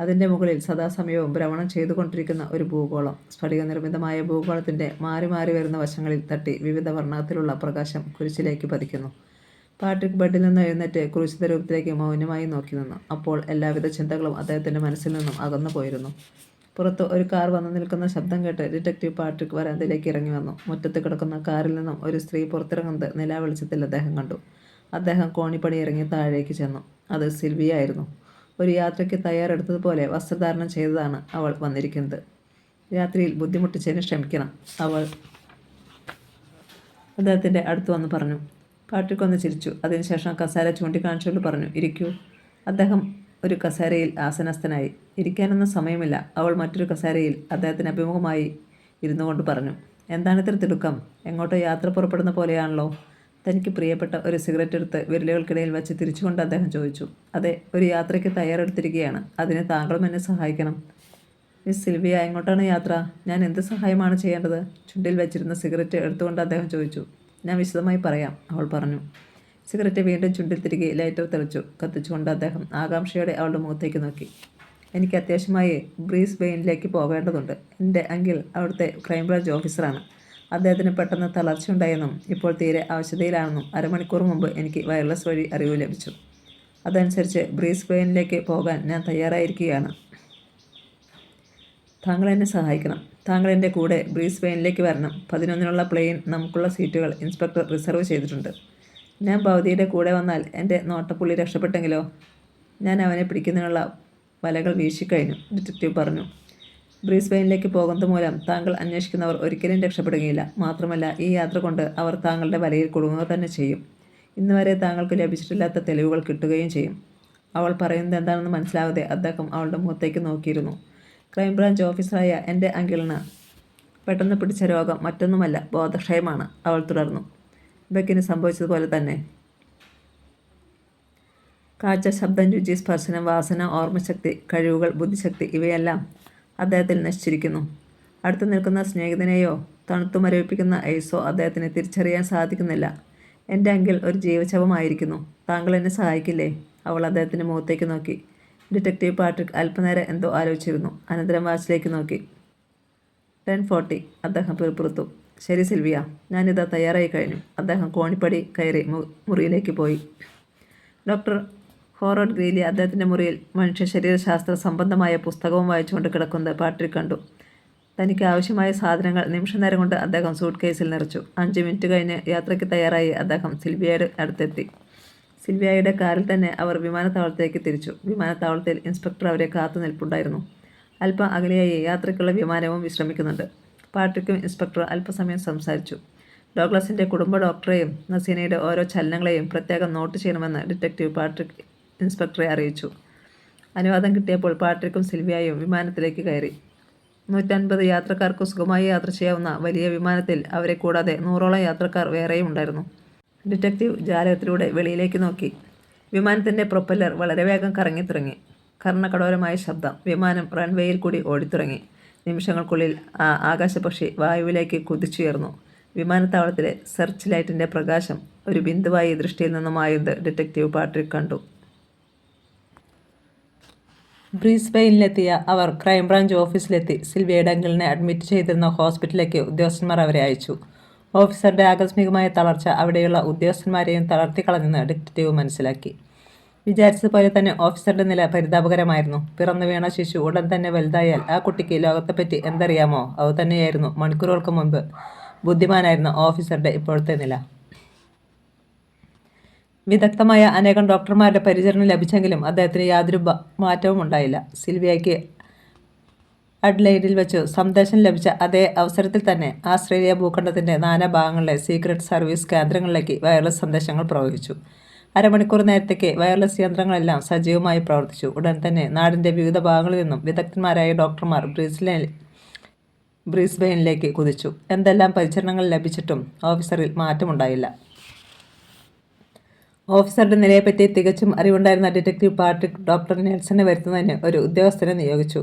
അതിൻ്റെ മുകളിൽ സദാസമയവും ഭ്രമണം ചെയ്തുകൊണ്ടിരിക്കുന്ന ഒരു ഭൂഗോളം. സ്ഫടിക നിർമ്മിതമായ ഭൂഗോളത്തിൻ്റെ മാറി മാറി വരുന്ന വശങ്ങളിൽ തട്ടി വിവിധ വർണ്ണത്തിലുള്ള പ്രകാശം കുരിശിലേക്ക് പതിക്കുന്നു. പാട്രിക് ബെഡിൽ നിന്ന് എഴുന്നേറ്റ് ക്രൂശിത രൂപത്തിലേക്ക് മൗനമായി നോക്കി നിന്നു. അപ്പോൾ എല്ലാവിധ ചിന്തകളും അദ്ദേഹത്തിൻ്റെ മനസ്സിൽ നിന്നും അകന്നു പോയിരുന്നു. പുറത്ത് ഒരു കാർ വന്നു നിൽക്കുന്ന ശബ്ദം കേട്ട് ഡിറ്റക്റ്റീവ് പാട്രിക് വരാന്തയിലേക്ക് ഇറങ്ങി വന്നു. മുറ്റത്ത് കിടക്കുന്ന കാറിൽ നിന്നും ഒരു സ്ത്രീ പുറത്തിറങ്ങുന്നത് നിലാവെളിച്ചത്തിൽ അദ്ദേഹം കണ്ടു. അദ്ദേഹം കോണിപ്പടി ഇറങ്ങി താഴേക്ക് ചെന്നു. അത് സിൽവിയ ആയിരുന്നു. ഒരു യാത്രയ്ക്ക് തയ്യാറെടുത്തതുപോലെ വസ്ത്രധാരണം ചെയ്തതാണ് അവൾ വന്നിരിക്കുന്നത്. രാത്രിയിൽ ബുദ്ധിമുട്ടിച്ചതിന് ക്ഷമിക്കണം, അവൾ അദ്ദേഹത്തിൻ്റെ അടുത്ത് വന്ന് പറഞ്ഞു. പാട്രിക് ഒന്ന് ചിരിച്ചു. അതിനുശേഷം കസേര ചൂണ്ടിക്കാണിച്ചുകൊണ്ട് പറഞ്ഞു, ഇരിക്കൂ. അദ്ദേഹം ഒരു കസേരയിൽ ആസനസ്ഥനായി. ഇരിക്കാനൊന്നും സമയമില്ല. അവൾ മറ്റൊരു കസേരയിൽ അദ്ദേഹത്തിന് അഭിമുഖമായി ഇരുന്നു കൊണ്ട് പറഞ്ഞു, എന്താണിത്ര തിടുക്കം? എങ്ങോട്ടോ യാത്ര പുറപ്പെടുന്ന പോലെയാണല്ലോ. തനിക്ക് പ്രിയപ്പെട്ട ഒരു സിഗരറ്റ് എടുത്ത് വിരലുകൾക്കിടയിൽ വെച്ച് തിരിച്ചുകൊണ്ട് അദ്ദേഹം ചോദിച്ചു. അതെ, ഒരു യാത്രയ്ക്ക് തയ്യാറെടുത്തിരിക്കുകയാണ്. അതിന് താങ്കളും എന്നെ സഹായിക്കണം. മിസ് സിൽവിയ, എങ്ങോട്ടാണ് യാത്ര? ഞാൻ എന്ത് സഹായമാണ് ചെയ്യേണ്ടത്? ചുണ്ടിൽ വെച്ചിരുന്ന സിഗരറ്റ് എടുത്തുകൊണ്ട് അദ്ദേഹം ചോദിച്ചു. ഞാൻ വിശദമായി പറയാം, അവൾ പറഞ്ഞു. സിഗരറ്റ് വീണ്ടും ചുണ്ടിൽ തിരികെ ലൈറ്റർ തെളിച്ചു. കത്തിച്ചുകൊണ്ട് അദ്ദേഹം ആകാംക്ഷയോടെ അവളുടെ മുഖത്തേക്ക് നോക്കി. എനിക്ക് അത്യാവശ്യമായി ബ്രീസ് ബെയിനിലേക്ക് പോകേണ്ടതുണ്ട്. എൻ്റെ അങ്കിൾ അവിടുത്തെ ക്രൈംബ്രാഞ്ച് ഓഫീസറാണ്. അദ്ദേഹത്തിന് പെട്ടെന്ന് തളർച്ചയുണ്ടായെന്നും ഇപ്പോൾ തീരെ ആവശ്യതയിലാണെന്നും അരമണിക്കൂർ മുമ്പ് എനിക്ക് വയർലെസ് വഴി അറിവ് ലഭിച്ചു. അതനുസരിച്ച് ബ്രീസ് ബെയിനിലേക്ക് പോകാൻ ഞാൻ തയ്യാറായിരിക്കുകയാണ്. താങ്കൾ എന്നെ സഹായിക്കണം. താങ്കൾ എൻ്റെ കൂടെ ബ്രീസ് ബെയിനിലേക്ക് വരണം. 11-നുള്ള പ്ലെയിൻ നമുക്കുള്ള സീറ്റുകൾ ഇൻസ്പെക്ടർ റിസർവ് ചെയ്തിട്ടുണ്ട്. ഞാൻ ഭവതിയുടെ കൂടെ വന്നാൽ എൻ്റെ നോട്ടപ്പുള്ളി രക്ഷപ്പെട്ടെങ്കിലോ? ഞാൻ അവനെ പിടിക്കുന്നതിനുള്ള വലകൾ വീശിക്കഴിഞ്ഞു, ഡിറ്റക്റ്റീവ് പറഞ്ഞു. ബ്രീസ് ബെയിനിലേക്ക് പോകുന്നത് മൂലം താങ്കൾ അന്വേഷിക്കുന്നവർ ഒരിക്കലും രക്ഷപ്പെടുകയില്ല. മാത്രമല്ല, ഈ യാത്ര കൊണ്ട് അവർ താങ്കളുടെ വലയിൽ കുടുങ്ങുക തന്നെ ചെയ്യും. ഇന്നുവരെ താങ്കൾക്ക് ലഭിച്ചിട്ടില്ലാത്ത തെളിവുകൾ കിട്ടുകയും ചെയ്യും. അവൾ പറയുന്നത് എന്താണെന്ന് മനസ്സിലാവാതെ അദ്ദേഹം അവളുടെ മുഖത്തേക്ക് നോക്കിയിരുന്നു. ക്രൈംബ്രാഞ്ച് ഓഫീസറായ എൻ്റെ അങ്കിളിന് പെട്ടെന്ന് പിടിച്ച രോഗം മറ്റൊന്നുമല്ല, ബോധക്ഷയമാണ്, അവൾ തുടർന്നു. ബെക്കിന് സംഭവിച്ചതുപോലെ തന്നെ. കാഴ്ച, ശബ്ദം, രുചി, സ്പർശനം, വാസന, ഓർമ്മശക്തി, കഴിവുകൾ, ബുദ്ധിശക്തി ഇവയെല്ലാം അദ്ദേഹത്തിൽ നശിച്ചിരിക്കുന്നു. അടുത്ത് നിൽക്കുന്ന സ്നേഹിതനെയോ തണുത്തു മരവിപ്പിക്കുന്ന ഐസോ അദ്ദേഹത്തിന് തിരിച്ചറിയാൻ സാധിക്കുന്നില്ല. എൻ്റെ അങ്കിൾ ഒരു ജീവശവമായിരിക്കുന്നു. താങ്കൾ എന്നെ സഹായിക്കില്ലേ? അവൾ അദ്ദേഹത്തിൻ്റെ മുഖത്തേക്ക് നോക്കി. ഡിറ്റക്റ്റീവ് പാട്രിക് അല്പനേരം എന്തോ ആലോചിച്ചിരുന്നു. അനന്തരം വാച്ചിലേക്ക് നോക്കി. 10:40, അദ്ദേഹം പിറുപിറുത്തു. ശരി സിൽവിയ, ഞാനിതാ തയ്യാറായി കഴിഞ്ഞു. അദ്ദേഹം കോണിപ്പടി കയറി മുറിയിലേക്ക് പോയി. ഡോക്ടർ ഹൊറോഡ് ഗ്രീലി അദ്ദേഹത്തിൻ്റെ മുറിയിൽ മനുഷ്യ ശരീരശാസ്ത്ര സംബന്ധമായ പുസ്തകവും വായിച്ചുകൊണ്ട് കിടക്കുന്നത് പാട്രിക് കണ്ടു. തനിക്ക് ആവശ്യമായ സാധനങ്ങൾ നിമിഷനേരം കൊണ്ട് അദ്ദേഹം സൂട്ട് കേസിൽ നിറച്ചു. 5 മിനിറ്റ് കഴിഞ്ഞ് യാത്രയ്ക്ക് തയ്യാറായി അദ്ദേഹം സിൽവിയയുടെ അടുത്തെത്തി. സിൽവിയയുടെ കാറിൽ തന്നെ അവർ വിമാനത്താവളത്തിലേക്ക് തിരിച്ചു. വിമാനത്താവളത്തിൽ ഇൻസ്പെക്ടർ അവരെ കാത്തു നിൽപ്പുണ്ടായിരുന്നു. അല്പം അകലെയായി യാത്രയ്ക്കുള്ള വിമാനവും വിശ്രമിക്കുന്നുണ്ട്. പാട്രിക്കും ഇൻസ്പെക്ടർ അല്പസമയം സംസാരിച്ചു. ഡോഗ്ലസിൻ്റെ കുടുംബ ഡോക്ടറെയും നസീനയുടെ ഓരോ ചലനങ്ങളെയും പ്രത്യേകം നോട്ട് ചെയ്യണമെന്ന് ഡിറ്റക്റ്റീവ് പാട്രിക് ഇൻസ്പെക്ടറെ അറിയിച്ചു. അനുവാദം കിട്ടിയപ്പോൾ പാട്രിക്കും സിൽവിയയും വിമാനത്തിലേക്ക് കയറി. 150 യാത്രക്കാർക്ക് സുഖമായി യാത്ര ചെയ്യാവുന്ന വലിയ വിമാനത്തിൽ അവരെ കൂടാതെ 100ഓളം യാത്രക്കാർ വേറെയും ഉണ്ടായിരുന്നു. ഡിറ്റക്റ്റീവ് ജാലകത്തിലൂടെ വെളിയിലേക്ക് നോക്കി. വിമാനത്തിൻ്റെ പ്രൊപ്പല്ലർ വളരെ വേഗം കറങ്ങിത്തുടങ്ങി. കർണകഠോരമായ ശബ്ദം. വിമാനം റൺവേയിൽ കൂടി ഓടിത്തുടങ്ങി. നിമിഷങ്ങൾക്കുള്ളിൽ ആ ആകാശപക്ഷി വായുവിലേക്ക് കുതിച്ചുയർന്നു. വിമാനത്താവളത്തിലെ സെർച്ച് ലൈറ്റിൻ്റെ പ്രകാശം ഒരു ബിന്ദുവായി ദൃഷ്ടിയിൽ നിന്നും മായുന്നത് ഡിറ്റക്റ്റീവ് പാട്രിക് കണ്ടു. ബ്രീസ്ബെയിനിലെത്തിയ അവർ ക്രൈംബ്രാഞ്ച് ഓഫീസിലെത്തി. സിൽവിയയുടെ അങ്കിളിനെ അഡ്മിറ്റ് ചെയ്തിരുന്ന ഹോസ്പിറ്റലിലേക്ക് ഉദ്യോഗസ്ഥന്മാർ അവരെ അയച്ചു. ഓഫീസറുടെ ആകസ്മികമായ തളർച്ച അവിടെയുള്ള ഉദ്യോഗസ്ഥന്മാരെയും തളർത്തിക്കളഞ്ഞെന്ന് ഡിറ്റക്റ്റീവ് മനസ്സിലാക്കി. വിചാരിച്ചതുപോലെ തന്നെ ഓഫീസറുടെ നില പരിതാപകരമായിരുന്നു. പിറന്നു വീണ ശിശു ഉടൻ തന്നെ വലുതായാൽ ആ കുട്ടിക്ക് ലോകത്തെപ്പറ്റി എന്തറിയാമോ? അതുതന്നെയായിരുന്നു മണിക്കൂറുകൾക്ക് മുൻപ് ബുദ്ധിമാനായിരുന്ന ഓഫീസറുടെ ഇപ്പോഴത്തെ നില. വിദഗ്ധമായ അനേകം ഡോക്ടർമാരുടെ പരിചരണം ലഭിച്ചെങ്കിലും അദ്ദേഹത്തിന് യാതൊരു മാറ്റവും ഉണ്ടായില്ല. സിൽവിയയ്ക്ക് അഡ്ലൈഡിൽ വെച്ച് സന്ദേശം ലഭിച്ച അതേ അവസരത്തിൽ തന്നെ ആസ്ട്രേലിയ ഭൂഖണ്ഡത്തിൻ്റെ നാനാഭാഗങ്ങളിലെ സീക്രട്ട് സർവീസ് കേന്ദ്രങ്ങളിലേക്ക് വയർലെസ് സന്ദേശങ്ങൾ പ്രവഹിച്ചു. അരമണിക്കൂർ നേരത്തേക്ക് വയർലെസ് യന്ത്രങ്ങളെല്ലാം സജീവമായി പ്രവർത്തിച്ചു. ഉടൻ തന്നെ നാടിൻ്റെ വിവിധ ഭാഗങ്ങളിൽ നിന്നും വിദഗ്ധന്മാരായ ഡോക്ടർമാർ ബ്രീസ്ബെയിനിലേക്ക് കുതിച്ചു. എന്തെല്ലാം പരിചരണങ്ങൾ ലഭിച്ചിട്ടും ഓഫീസറിൽ മാറ്റമുണ്ടായില്ല. ഓഫീസറുടെ നിലയെപ്പറ്റി തികച്ചും അറിവുണ്ടായിരുന്ന ഡിറ്റക്റ്റീവ് പാട്രിക് ഡോക്ടർ നെൽസനെ വരുത്തുന്നതിന് ഒരു ഉദ്യോഗസ്ഥനെ നിയോഗിച്ചു.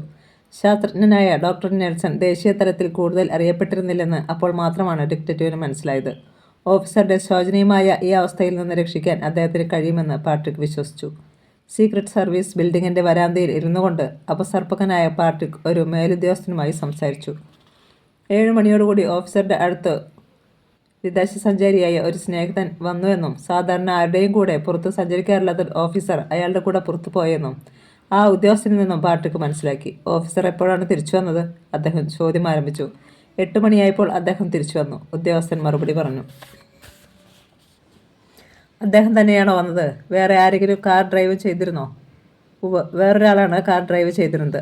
ശാസ്ത്രജ്ഞനായ ഡോക്ടർ നെൽസൺ ദേശീയ തലത്തിൽ കൂടുതൽ അറിയപ്പെട്ടിരുന്നില്ലെന്ന് അപ്പോൾ മാത്രമാണ് ഡിറ്റക്റ്റീവിന് മനസ്സിലായത്. ഓഫീസറുടെ ശോചനീയമായ ഈ അവസ്ഥയിൽ നിന്ന് രക്ഷിക്കാൻ അദ്ദേഹത്തിന് കഴിയുമെന്ന് പാട്രിക് വിശ്വസിച്ചു. സീക്രട്ട് സർവീസ് ബിൽഡിങ്ങിൻ്റെ വരാന്തയിൽ ഇരുന്നുകൊണ്ട് അപസർപ്പകനായ പാട്രിക് ഒരു മേലുദ്യോഗസ്ഥനുമായി സംസാരിച്ചു. 7 മണിയോടുകൂടി ഓഫീസറുടെ അടുത്ത് വിദേശ സഞ്ചാരിയായ ഒരു സ്നേഹിതൻ വന്നുവെന്നും സാധാരണ ആരുടെയും കൂടെ പുറത്ത് സഞ്ചരിക്കാറില്ലാത്ത ഓഫീസർ അയാളുടെ കൂടെ പുറത്തു പോയെന്നും ആ ഉദ്യോഗസ്ഥനിൽ നിന്നും പാട്രിക് മനസ്സിലാക്കി. ഓഫീസർ എപ്പോഴാണ് തിരിച്ചു വന്നത്? അദ്ദേഹം ചോദ്യം ആരംഭിച്ചു. 8 മണിയായപ്പോൾ അദ്ദേഹം തിരിച്ചു വന്നു, ഉദ്യോഗസ്ഥൻ മറുപടി പറഞ്ഞു. അദ്ദേഹം തന്നെയാണോ വന്നത്? വേറെ ആരെങ്കിലും കാർ ഡ്രൈവ് ചെയ്തിരുന്നോ? ഉവ്വ്, വേറൊരാളാണ് കാർ ഡ്രൈവ് ചെയ്തിരുന്നത്.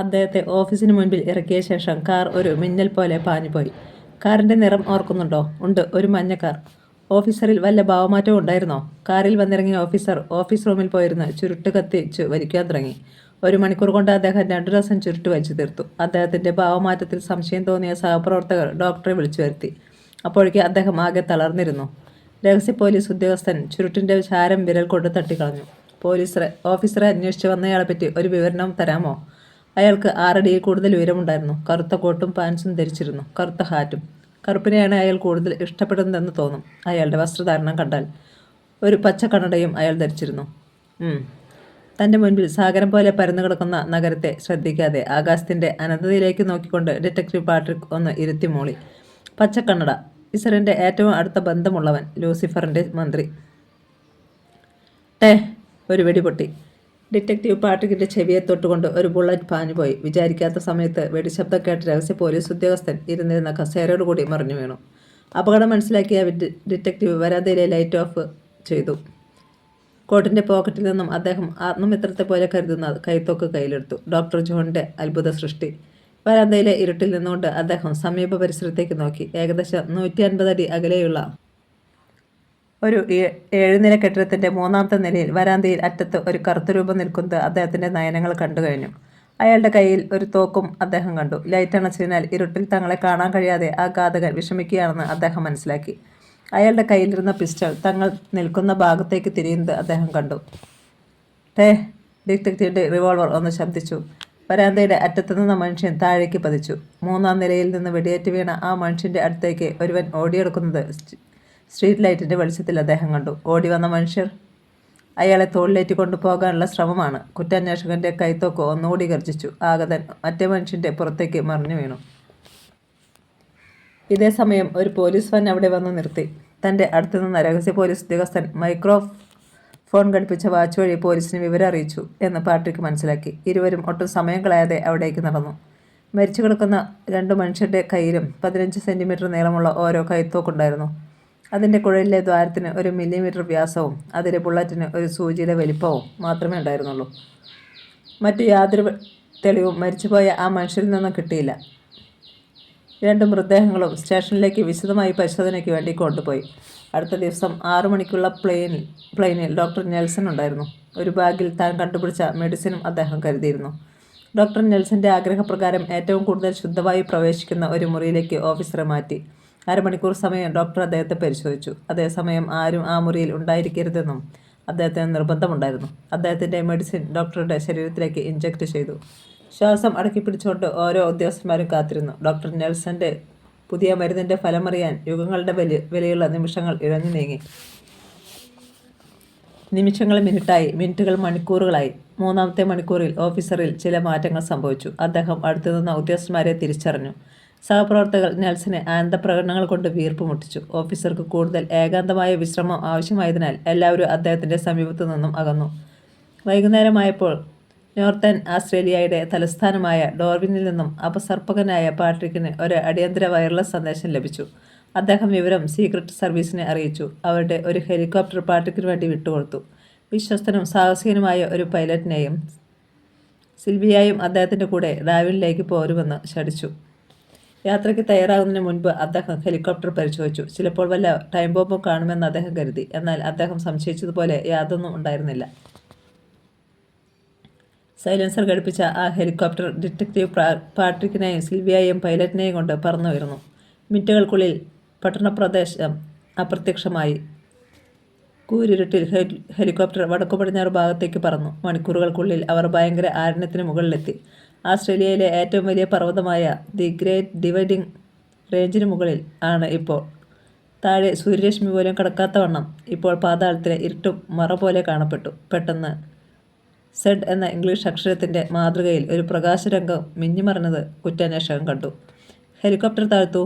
അദ്ദേഹത്തെ ഓഫീസിന് മുൻപിൽ ഇറക്കിയ ശേഷം കാർ ഒരു മിന്നൽ പോലെ പാഞ്ഞുപോയി. കാറിൻ്റെ നിറം ഓർക്കുന്നുണ്ടോ? ഉണ്ട്, ഒരു മഞ്ഞ കാർ. ഓഫീസറിൽ വല്ല ഭാവമാറ്റവും ഉണ്ടായിരുന്നോ? കാറിൽ വന്നിറങ്ങിയ ഓഫീസർ ഓഫീസ് റൂമിൽ പോയിരുന്ന് ചുരുട്ട് കത്തിച്ച് വലിക്കാൻ തുടങ്ങി. 1 മണിക്കൂർ കൊണ്ട് അദ്ദേഹം 2 ഡസൻ ചുരുട്ട് വലിച്ചു തീർത്തു. അദ്ദേഹത്തിൻ്റെ ഭാവമാറ്റത്തിൽ സംശയം തോന്നിയ സഹപ്രവർത്തകർ ഡോക്ടറെ വിളിച്ചു വരുത്തി. അപ്പോഴേക്ക് അദ്ദേഹം ആകെ തളർന്നിരുന്നു. രഹസ്യ പോലീസ് ഉദ്യോഗസ്ഥൻ ചുരുട്ടിൻ്റെ ചാരം വിരൽ കൊണ്ട് തട്ടിക്കളഞ്ഞു. ഓഫീസറെ അന്വേഷിച്ച് വന്നയാളെപ്പറ്റി ഒരു വിവരണം തരാമോ? അയാൾക്ക് 6 അടിയിൽ കൂടുതൽ ഉയരമുണ്ടായിരുന്നു. കറുത്ത കോട്ടും പാൻസും ധരിച്ചിരുന്നു, കറുത്ത ഹാറ്റും. കറുപ്പിനെയാണ് അയാൾ കൂടുതൽ ഇഷ്ടപ്പെടുന്നതെന്ന് തോന്നും അയാളുടെ വസ്ത്രധാരണം കണ്ടാൽ. ഒരു പച്ച കണ്ണടയും അയാൾ ധരിച്ചിരുന്നു. തൻ്റെ മുൻപിൽ സാഗരം പോലെ പരന്നു കിടക്കുന്ന നഗരത്തെ ശ്രദ്ധിക്കാതെ ആകാശത്തിൻ്റെ അനന്തതയിലേക്ക് നോക്കിക്കൊണ്ട് ഡിറ്റക്റ്റീവ് പാട്രിക് ഒന്ന് ഇരുത്തി മൂളി. പച്ചക്കണ്ണട. ഇസറിൻ്റെ ഏറ്റവും അടുത്ത ബന്ധമുള്ളവൻ, ലൂസിഫറിൻ്റെ മന്ത്രി. ഒരു വെടിപൊട്ടി. ഡിറ്റക്റ്റീവ് പാട്രിക്കിൻ്റെ ചെവിയെ തൊട്ടുകൊണ്ട് ഒരു ബുള്ളറ്റ് പാഞ്ഞുപോയി. വിചാരിക്കാത്ത സമയത്ത് വെടിശബ്ദം കേട്ട് രഹസ്യ പോലീസ് ഉദ്യോഗസ്ഥൻ ഇരുന്നിരുന്ന കസേരയോടുകൂടി മറിഞ്ഞു വീണു. അപകടം മനസ്സിലാക്കിയ ഡിറ്റക്റ്റീവ് വരാന്തയിലെ ലൈറ്റ് ഓഫ് ചെയ്തു. കോട്ടിൻ്റെ പോക്കറ്റിൽ നിന്നും അദ്ദേഹം ആത്മമിത്രത്തെ പോലെ കരുതുന്ന കൈത്തോക്ക് കയ്യിലെടുത്തു. ഡോക്ടർ ജോണിൻ്റെ അത്ഭുത സൃഷ്ടി. വരാന്തയിലെ ഇരുട്ടിൽ നിന്നുകൊണ്ട് അദ്ദേഹം സമീപ പരിസരത്തേക്ക് നോക്കി. ഏകദേശം 150 അടി അകലെയുള്ള ഒരു 7 നില കെട്ടിടത്തിൻ്റെ 3ാമത്തെ നിലയിൽ വരാന്തയിൽ അറ്റത്ത് ഒരു കറുത്ത രൂപം നിൽക്കുന്നത് അദ്ദേഹത്തിൻ്റെ നയനങ്ങൾ കണ്ടു കഴിഞ്ഞു. അയാളുടെ കയ്യിൽ ഒരു തോക്കും അദ്ദേഹം കണ്ടു. ലൈറ്റ് അണച്ചതിനാൽ ഇരുട്ടിൽ തങ്ങളെ കാണാൻ കഴിയാതെ ആ ഘാതകൻ വിഷമിക്കുകയാണെന്ന് അദ്ദേഹം മനസ്സിലാക്കി. അയാളുടെ കയ്യിലിരുന്ന പിസ്റ്റൾ തങ്ങൾ നിൽക്കുന്ന ഭാഗത്തേക്ക് തിരിയുന്നത് അദ്ദേഹം കണ്ടു. ഡിറ്റക്റ്റീവിൻ്റെ റിവോൾവർ ഒന്ന് ശബ്ദിച്ചു. വരാന്തയുടെ അറ്റത്ത് നിന്ന മനുഷ്യൻ താഴേക്ക് പതിച്ചു. 3ാം നിലയിൽ നിന്ന് വെടിയേറ്റ് വീണ ആ മനുഷ്യൻ്റെ അടുത്തേക്ക് ഒരുവൻ ഓടിയെടുക്കുന്നത് സ്ട്രീറ്റ് ലൈറ്റിൻ്റെ വെളിച്ചത്തിൽ അദ്ദേഹം കണ്ടു. ഓടി വന്ന മനുഷ്യർ അയാളെ തോളിലേറ്റി കൊണ്ടുപോകാനുള്ള ശ്രമമാണ്. കുറ്റാന്വേഷകൻ്റെ കൈത്തോക്ക് ഒന്നുകൂടി ഗർജിച്ചു. ആഗതൻ മറ്റേ മനുഷ്യൻ്റെ പുറത്തേക്ക് മറിഞ്ഞു വീണു. ഇതേ സമയം ഒരു പോലീസ് വാൻ അവിടെ വന്ന് നിർത്തി. തൻ്റെ അടുത്തു നിന്ന് രഹസ്യ പോലീസ് ഉദ്യോഗസ്ഥൻ മൈക്രോഫോൺ ഘടിപ്പിച്ച വാച്ച് വഴി പോലീസിന് വിവരം അറിയിച്ചു എന്ന് പാട്രിക് മനസ്സിലാക്കി. ഇരുവരും ഒട്ടും സമയം കളയാതെ അവിടേക്ക് നടന്നു. മരിച്ചു കിടക്കുന്ന 2 മനുഷ്യരുടെ കയ്യിലും 15 സെൻറ്റിമീറ്റർ നീളമുള്ള ഓരോ കൈത്തോക്കുണ്ടായിരുന്നു. അതിൻ്റെ കുഴലിലെ ദ്വാരത്തിന് 1 മില്ലിമീറ്റർ വ്യാസവും അതിലെ ബുള്ളറ്റിന് ഒരു സൂചിയുടെ വലിപ്പവും മാത്രമേ ഉണ്ടായിരുന്നുള്ളൂ. മറ്റു യാതൊരു തെളിവും മരിച്ചുപോയ ആ മനുഷ്യരിൽ നിന്നും കിട്ടിയില്ല. 2 മൃതദേഹങ്ങളും സ്റ്റേഷനിലേക്ക് വിശദമായി പരിശോധനയ്ക്ക് വേണ്ടി കൊണ്ടുപോയി. അടുത്ത ദിവസം 6 മണിക്കുള്ള പ്ലെയിനിൽ ഡോക്ടർ നെൽസൺ ഉണ്ടായിരുന്നു. ഒരു ബാഗിൽ താൻ കണ്ടുപിടിച്ച മെഡിസിനും അദ്ദേഹം കരുതിയിരുന്നു. ഡോക്ടർ നെൽസന്റെ ആഗ്രഹപ്രകാരം ഏറ്റവും കൂടുതൽ ശുദ്ധവായു പ്രവേശിക്കുന്ന ഒരു മുറിയിലേക്ക് ഓഫീസറെ മാറ്റി. അരമണിക്കൂർ സമയം ഡോക്ടർ അദ്ദേഹത്തെ പരിശോധിച്ചു. അതേസമയം ആരും ആ മുറിയിൽ ഉണ്ടായിരിക്കരുതെന്നും അദ്ദേഹത്തിന് നിർബന്ധമുണ്ടായിരുന്നു. അദ്ദേഹത്തിന്റെ മെഡിസിൻ ഡോക്ടറുടെ ശരീരത്തിലേക്ക് ഇഞ്ചക്ട് ചെയ്തു. ശ്വാസം അടക്കിപ്പിടിച്ചുകൊണ്ട് ഓരോ ഉദ്യോഗസ്ഥന്മാരും കാത്തിരുന്നു. ഡോക്ടർ നെൽസന്റെ പുതിയ മരുന്നിന്റെ ഫലമറിയാൻ യുഗങ്ങളുടെ വിലയുള്ള നിമിഷങ്ങൾ ഇഴഞ്ഞു നീങ്ങി. നിമിഷങ്ങൾ മിനിറ്റായി, മിനിറ്റുകൾ മണിക്കൂറുകളായി. മൂന്നാമത്തെ മണിക്കൂറിൽ ഓഫീസറിൽ ചില മാറ്റങ്ങൾ സംഭവിച്ചു. അദ്ദേഹം അടുത്തുനിന്ന ഉദ്യോഗസ്ഥന്മാരെ തിരിച്ചറിഞ്ഞു. സഹപ്രവർത്തകർ നെൽസനെ ആനന്ദപ്രകടനങ്ങൾ കൊണ്ട് വീർപ്പ് മുട്ടിച്ചു. ഓഫീസർക്ക് കൂടുതൽ ഏകാന്തമായ വിശ്രമം ആവശ്യമായതിനാൽ എല്ലാവരും അദ്ദേഹത്തിന്റെ സമീപത്തു നിന്നും അകന്നു. വൈകുന്നേരമായപ്പോൾ നോർത്തേൺ ആസ്ട്രേലിയയുടെ തലസ്ഥാനമായ ഡോർവിനിൽ നിന്നും അപസർപ്പകനായ പാട്രിക്കിന് ഒരു അടിയന്തര വയർലെസ് സന്ദേശം ലഭിച്ചു. അദ്ദേഹം വിവരം സീക്രട്ട് സർവീസിനെ അറിയിച്ചു. അവരുടെ ഒരു ഹെലികോപ്റ്റർ പാട്രിക്കിന് വേണ്ടി വിട്ടുകൊടുത്തു. വിശ്വസ്തനും സാഹസികനുമായ ഒരു പൈലറ്റിനെയും സിൽവിയയും അദ്ദേഹത്തിന്റെ കൂടെ ഡാവിനിലേക്ക് പോരുമെന്ന് ശഠിച്ചു. യാത്രയ്ക്ക് തയ്യാറാകുന്നതിന് മുൻപ് അദ്ദേഹം ഹെലികോപ്റ്റർ പരിശോധിച്ചു. ചിലപ്പോൾ വല്ല ടൈം ബോംബും കാണുമെന്ന് അദ്ദേഹം കരുതി. എന്നാൽ അദ്ദേഹം സംശയിച്ചതുപോലെ യാതൊന്നും ഉണ്ടായിരുന്നില്ല. സൈലൻസർ ഘടിപ്പിച്ച ആ ഹെലികോപ്റ്റർ ഡിറ്റക്റ്റീവ് പാട്രിക്കിനെയും സിൽവിയയെയും പൈലറ്റിനെയും കൊണ്ട് പറന്നുയർന്നു. മിനിറ്റുകൾക്കുള്ളിൽ പട്ടണപ്രദേശം അപ്രത്യക്ഷമായി. കൂരിരുട്ടിൽ ഹെലികോപ്റ്റർ വടക്കു പടിഞ്ഞാറ് ഭാഗത്തേക്ക് പറന്നു. മണിക്കൂറുകൾക്കുള്ളിൽ അവർ ഭയങ്കര ആരണ്യത്തിന് മുകളിലെത്തി. ആസ്ട്രേലിയയിലെ ഏറ്റവും വലിയ പർവ്വതമായ ദി ഗ്രേറ്റ് ഡിവൈഡിംഗ് റേഞ്ചിന് മുകളിൽ ആണ് ഇപ്പോൾ. താഴെ സൂര്യരശ്മി പോലും കടക്കാത്തവണ്ണം ഇപ്പോൾ പാതാളത്തിലെ ഇരുട്ടും മറ പോലെ കാണപ്പെട്ടു. പെട്ടെന്ന് സെഡ് എന്ന ഇംഗ്ലീഷ് അക്ഷരത്തിന്റെ മാതൃകയിൽ ഒരു പ്രകാശരംഗം മിന്നിമറഞ്ഞത് കുറ്റാന്വേഷകൻ കണ്ടു. ഹെലികോപ്റ്റർ താഴ്ത്തു.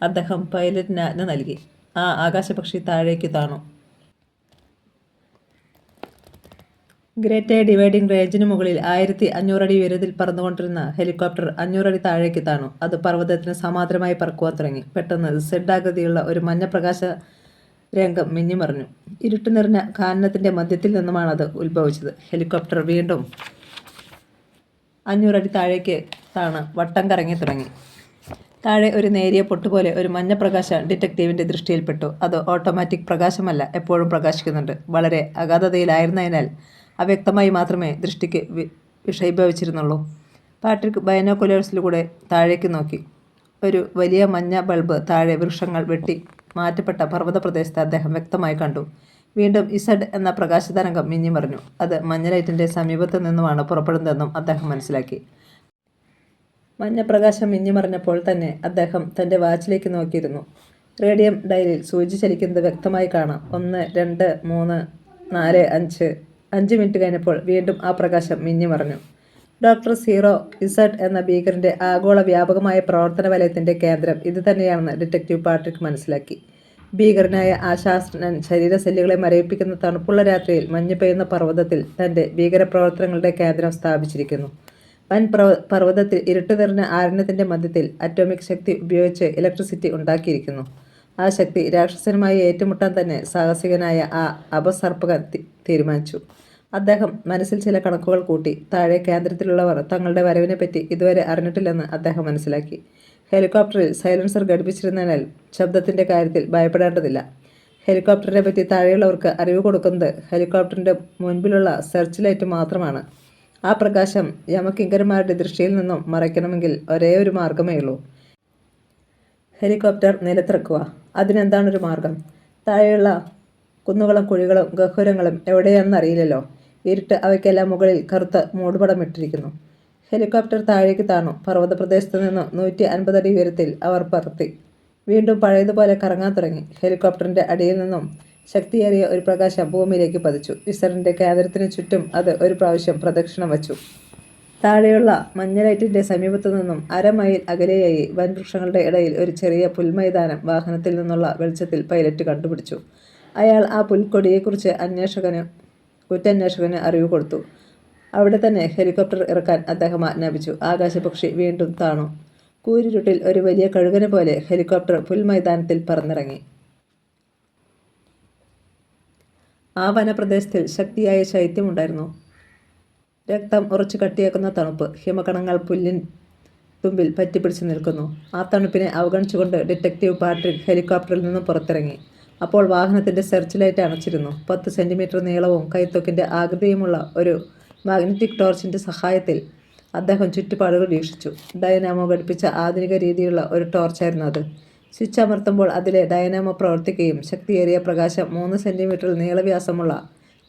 അദ്ദേഹം പൈലറ്റിന് ആജ്ഞ നൽകി. ആ ആകാശപക്ഷി താഴേക്ക് താണു. ഗ്രേറ്റ് ഡിവൈഡിംഗ് റേഞ്ചിന് മുകളിൽ 1500 അടി ഉയരത്തിൽ പറന്നുകൊണ്ടിരുന്ന ഹെലികോപ്റ്റർ 500 അടി താഴേക്ക് താണു. അത് പർവ്വതത്തിന് സമാന്തരമായി പറക്കുവാൻ തുടങ്ങി. പെട്ടെന്ന് സെഡാകൃതിയുള്ള ഒരു മഞ്ഞ പ്രകാശ രംഗം മിന്നിമറഞ്ഞു. ഇരുട്ട് നിറഞ്ഞ കാനനത്തിന്റെ മധ്യത്തിൽ നിന്നുമാണ് അത് ഉത്ഭവിച്ചത്. ഹെലികോപ്റ്റർ വീണ്ടും 500 അടി താഴേക്ക് താണ് വട്ടം കറങ്ങി തുടങ്ങി. താഴെ ഒരു നേരിയ പൊട്ടുപോലെ ഒരു മഞ്ഞ പ്രകാശം ഡിറ്റക്റ്റീവിന്റെ ദൃഷ്ടിയിൽപ്പെട്ടു. അത് ഓട്ടോമാറ്റിക് പ്രകാശമല്ല, എപ്പോഴും പ്രകാശിക്കുന്നുണ്ട്. വളരെ അഗാധതയിലായിരുന്നതിനാൽ അവ്യക്തമായി മാത്രമേ ദൃഷ്ടിക്ക് വിഷയീഭവിച്ചിരുന്നുള്ളൂ. പാട്രിക് ബൈനോക്കുലേഴ്സിലൂടെ താഴേക്ക് നോക്കി. ഒരു വലിയ മഞ്ഞ ബൾബ് താഴെ വൃക്ഷങ്ങൾ വെട്ടി മാറ്റപ്പെട്ട പർവ്വത പ്രദേശത്ത് അദ്ദേഹം വ്യക്തമായി കണ്ടു. വീണ്ടും ഇസഡ് എന്ന പ്രകാശതരംഗം മിന്നിമറഞ്ഞു. അത് മഞ്ഞലൈറ്റിന്റെ സമീപത്തു നിന്നുമാണ് പുറപ്പെടുന്നതെന്നും അദ്ദേഹം മനസ്സിലാക്കി. മഞ്ഞ പ്രകാശം മിന്നിമറഞ്ഞപ്പോൾ തന്നെ അദ്ദേഹം തന്റെ വാച്ചിലേക്ക് നോക്കിയിരുന്നു. റേഡിയം ഡയലിൽ സൂചി ചലിക്കുന്നത് വ്യക്തമായി കാണാം. 1, 2, 3, 4, 5. 5 മിനിറ്റ് കഴിഞ്ഞപ്പോൾ വീണ്ടും ആ പ്രകാശം മിന്നിമറഞ്ഞു. ഡോക്ടർ സീറോ ഇസഡ് എന്ന ഭീകരന്റെ ആഗോള വ്യാപകമായ പ്രവർത്തന വലയത്തിന്റെ കേന്ദ്രം ഇത് തന്നെയാണെന്ന് ഡിറ്റക്റ്റീവ് പാട്രിക് മനസ്സിലാക്കി. ഭീകരനായ ആ ശാസ്ത്രജ്ഞൻ ശരീരസെല്ലുകളെ മരവിപ്പിക്കുന്ന തണുപ്പുള്ള രാത്രിയിൽ മഞ്ഞ് പെയ്യുന്ന പർവ്വതത്തിൽ തന്റെ ഭീകരപ്രവർത്തനങ്ങളുടെ കേന്ദ്രം സ്ഥാപിച്ചിരിക്കുന്നു. വൻ പർവ്വതത്തിൽ ഇരുട്ട് നിറഞ്ഞ ആരണ്യത്തിന്റെ മധ്യത്തിൽ അറ്റോമിക് ശക്തി ഉപയോഗിച്ച് ഇലക്ട്രിസിറ്റി ഉണ്ടാക്കിയിരിക്കുന്നു. ആ ശക്തി രാക്ഷസനുമായി ഏറ്റുമുട്ടാൻ തന്നെ സാഹസികനായ ആ അപസർപ്പകൻ തീരുമാനിച്ചു. അദ്ദേഹം മനസ്സിൽ ചില കണക്കുകൾ കൂട്ടി. താഴെ കേന്ദ്രത്തിലുള്ളവർ തങ്ങളുടെ വരവിനെപ്പറ്റി ഇതുവരെ അറിഞ്ഞിട്ടില്ലെന്ന് അദ്ദേഹം മനസ്സിലാക്കി. ഹെലികോപ്റ്ററിൽ സൈലൻസർ ഘടിപ്പിച്ചിരുന്നതിനാൽ ശബ്ദത്തിന്റെ കാര്യത്തിൽ ഭയപ്പെടേണ്ടതില്ല. ഹെലികോപ്റ്ററിനെ പറ്റി താഴെയുള്ളവർക്ക് അറിവ് കൊടുക്കുന്നത് ഹെലികോപ്റ്ററിന്റെ മുൻപിലുള്ള സെർച്ച് ലൈറ്റ് മാത്രമാണ്. ആ പ്രകാശം യമകിങ്കരന്മാരുടെ ദൃഷ്ടിയിൽ നിന്നും മറയ്ക്കണമെങ്കിൽ ഒരേ ഒരു മാർഗമേ ഉള്ളൂ. ഹെലികോപ്റ്റർ നിലത്തിറക്കുക. അതിനെന്താണൊരു മാർഗം? താഴെയുള്ള കുന്നുകളും കുഴികളും ഗഹ്വരങ്ങളും എവിടെയാണെന്ന് അറിയില്ലല്ലോ. ഇരുട്ട് അവയ്ക്കെല്ലാം മുകളിൽ കറുത്ത മൂടുപടം ഇട്ടിരിക്കുന്നു. ഹെലികോപ്റ്റർ താഴേക്ക് താണു. പർവ്വത പ്രദേശത്ത് നിന്ന് 150 അടി ഉയരത്തിൽ അവർ പറത്തി. വീണ്ടും പഴയതുപോലെ കറങ്ങാൻ തുടങ്ങി. ഹെലികോപ്റ്ററിന്റെ അടിയിൽ നിന്നും ശക്തിയേറിയ ഒരു പ്രകാശം ഭൂമിയിലേക്ക് പതിച്ചു. ഇസറിന്റെ കേന്ദ്രത്തിന് ചുറ്റും അത് ഒരു പ്രാവശ്യം പ്രദക്ഷിണം വച്ചു. താഴെയുള്ള മഞ്ഞലൈറ്റിന്റെ സമീപത്തു നിന്നും 1/2 മൈൽ അകലെയായി വൻവൃക്ഷങ്ങളുടെ ഇടയിൽ ഒരു ചെറിയ പുൽമൈതാനം വാഹനത്തിൽ നിന്നുള്ള വെളിച്ചത്തിൽ പൈലറ്റ് കണ്ടുപിടിച്ചു. അയാൾ ആ പുൽക്കൊടിയെക്കുറിച്ച് കുറ്റാന്വേഷകന് അറിവ് കൊടുത്തു. അവിടെ തന്നെ ഹെലികോപ്റ്റർ ഇറക്കാൻ അദ്ദേഹം ആജ്ഞാപിച്ചു. ആകാശപക്ഷി വീണ്ടും താണു. കൂരിരുട്ടിൽ ഒരു വലിയ കഴുകനെ പോലെ ഹെലികോപ്റ്റർ പുൽമൈതാനത്തിൽ പറന്നിറങ്ങി. ആ വനപ്രദേശത്തിൽ ശക്തിയായ ശൈത്യമുണ്ടായിരുന്നു. രക്തം ഉറച്ചു കട്ടിയാക്കുന്ന തണുപ്പ്. ഹിമകണങ്ങൾ പുല്ലിൻ തുമ്പിൽ പറ്റിപ്പിടിച്ചു നിൽക്കുന്നു. ആ തണുപ്പിനെ അവഗണിച്ചുകൊണ്ട് ഡിറ്റക്റ്റീവ് പാട്രിക് ഹെലികോപ്റ്ററിൽ നിന്നും പുറത്തിറങ്ങി. അപ്പോൾ വാഹനത്തിന്റെ സെർച്ച് ലൈറ്റ് അണച്ചിരുന്നു. 10 സെന്റിമീറ്റർ നീളവും കൈത്തൊക്കിന്റെ ആകൃതിയുമുള്ള ഒരു മാഗ്നറ്റിക് ടോർച്ചിന്റെ സഹായത്തിൽ അദ്ദേഹം ചുറ്റുപാടുകൾ വീക്ഷിച്ചു. ഡയനാമോ ഘടിപ്പിച്ച ആധുനിക രീതിയിലുള്ള ഒരു ടോർച്ചായിരുന്നു അത്. സ്വിച്ച് അമർത്തുമ്പോൾ അതിലെ ഡയനാമോ പ്രവർത്തിക്കുകയും ശക്തിയേറിയ പ്രകാശം 3 സെന്റിമീറ്റർ നീളവ്യാസമുള്ള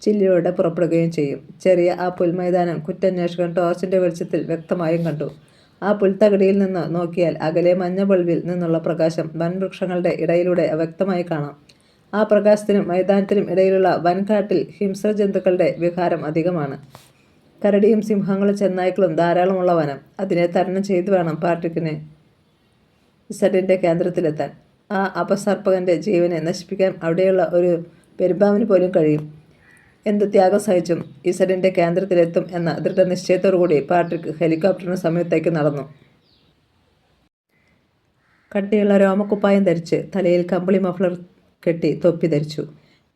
ചില്ലിലൂടെ പുറപ്പെടുകയും ചെയ്യും. ചെറിയ ആ പുൽമൈതാനം കുറ്റാന്വേഷകൻ ടോർച്ചിന്റെ വെളിച്ചത്തിൽ വ്യക്തമായും കണ്ടു. ആ പുൽത്തകിടിയിൽ നിന്ന് നോക്കിയാൽ അകലെ മഞ്ഞ ബൾബിൽ നിന്നുള്ള പ്രകാശം വൻവൃക്ഷങ്ങളുടെ ഇടയിലൂടെ വ്യക്തമായി കാണാം. ആ പ്രകാശത്തിനും മൈതാനത്തിനും ഇടയിലുള്ള വൻകാട്ടിൽ ഹിംസ്രജന്തുക്കളുടെ വിഹാരം അധികമാണ്. കരടിയും സിംഹങ്ങളും ചെന്നായ്ക്കളും ധാരാളമുള്ള വനം. അതിനെ തരണം ചെയ്തു വേണം പാട്രിക്കിന് ഇസഡിന്റെ കേന്ദ്രത്തിലെത്താൻ. ആ അപസർപ്പകന്റെ ജീവനെ നശിപ്പിക്കാൻ അവിടെയുള്ള ഒരു പെരുമ്പാമ്പിന് പോലും കഴിയും. എന്ത് ത്യാഗം സഹിച്ചും ഇസഡിന്റെ കേന്ദ്രത്തിലെത്തും എന്ന ദൃഢനിശ്ചയത്തോടുകൂടി പാട്രിക് ഹെലികോപ്റ്ററിന് സമീപത്തേക്ക് നടന്നു. കട്ടിയുള്ള രോമക്കുപ്പായം ധരിച്ച് തലയിൽ കമ്പിളി മഫ്ലർ കെട്ടി തൊപ്പി ധരിച്ചു.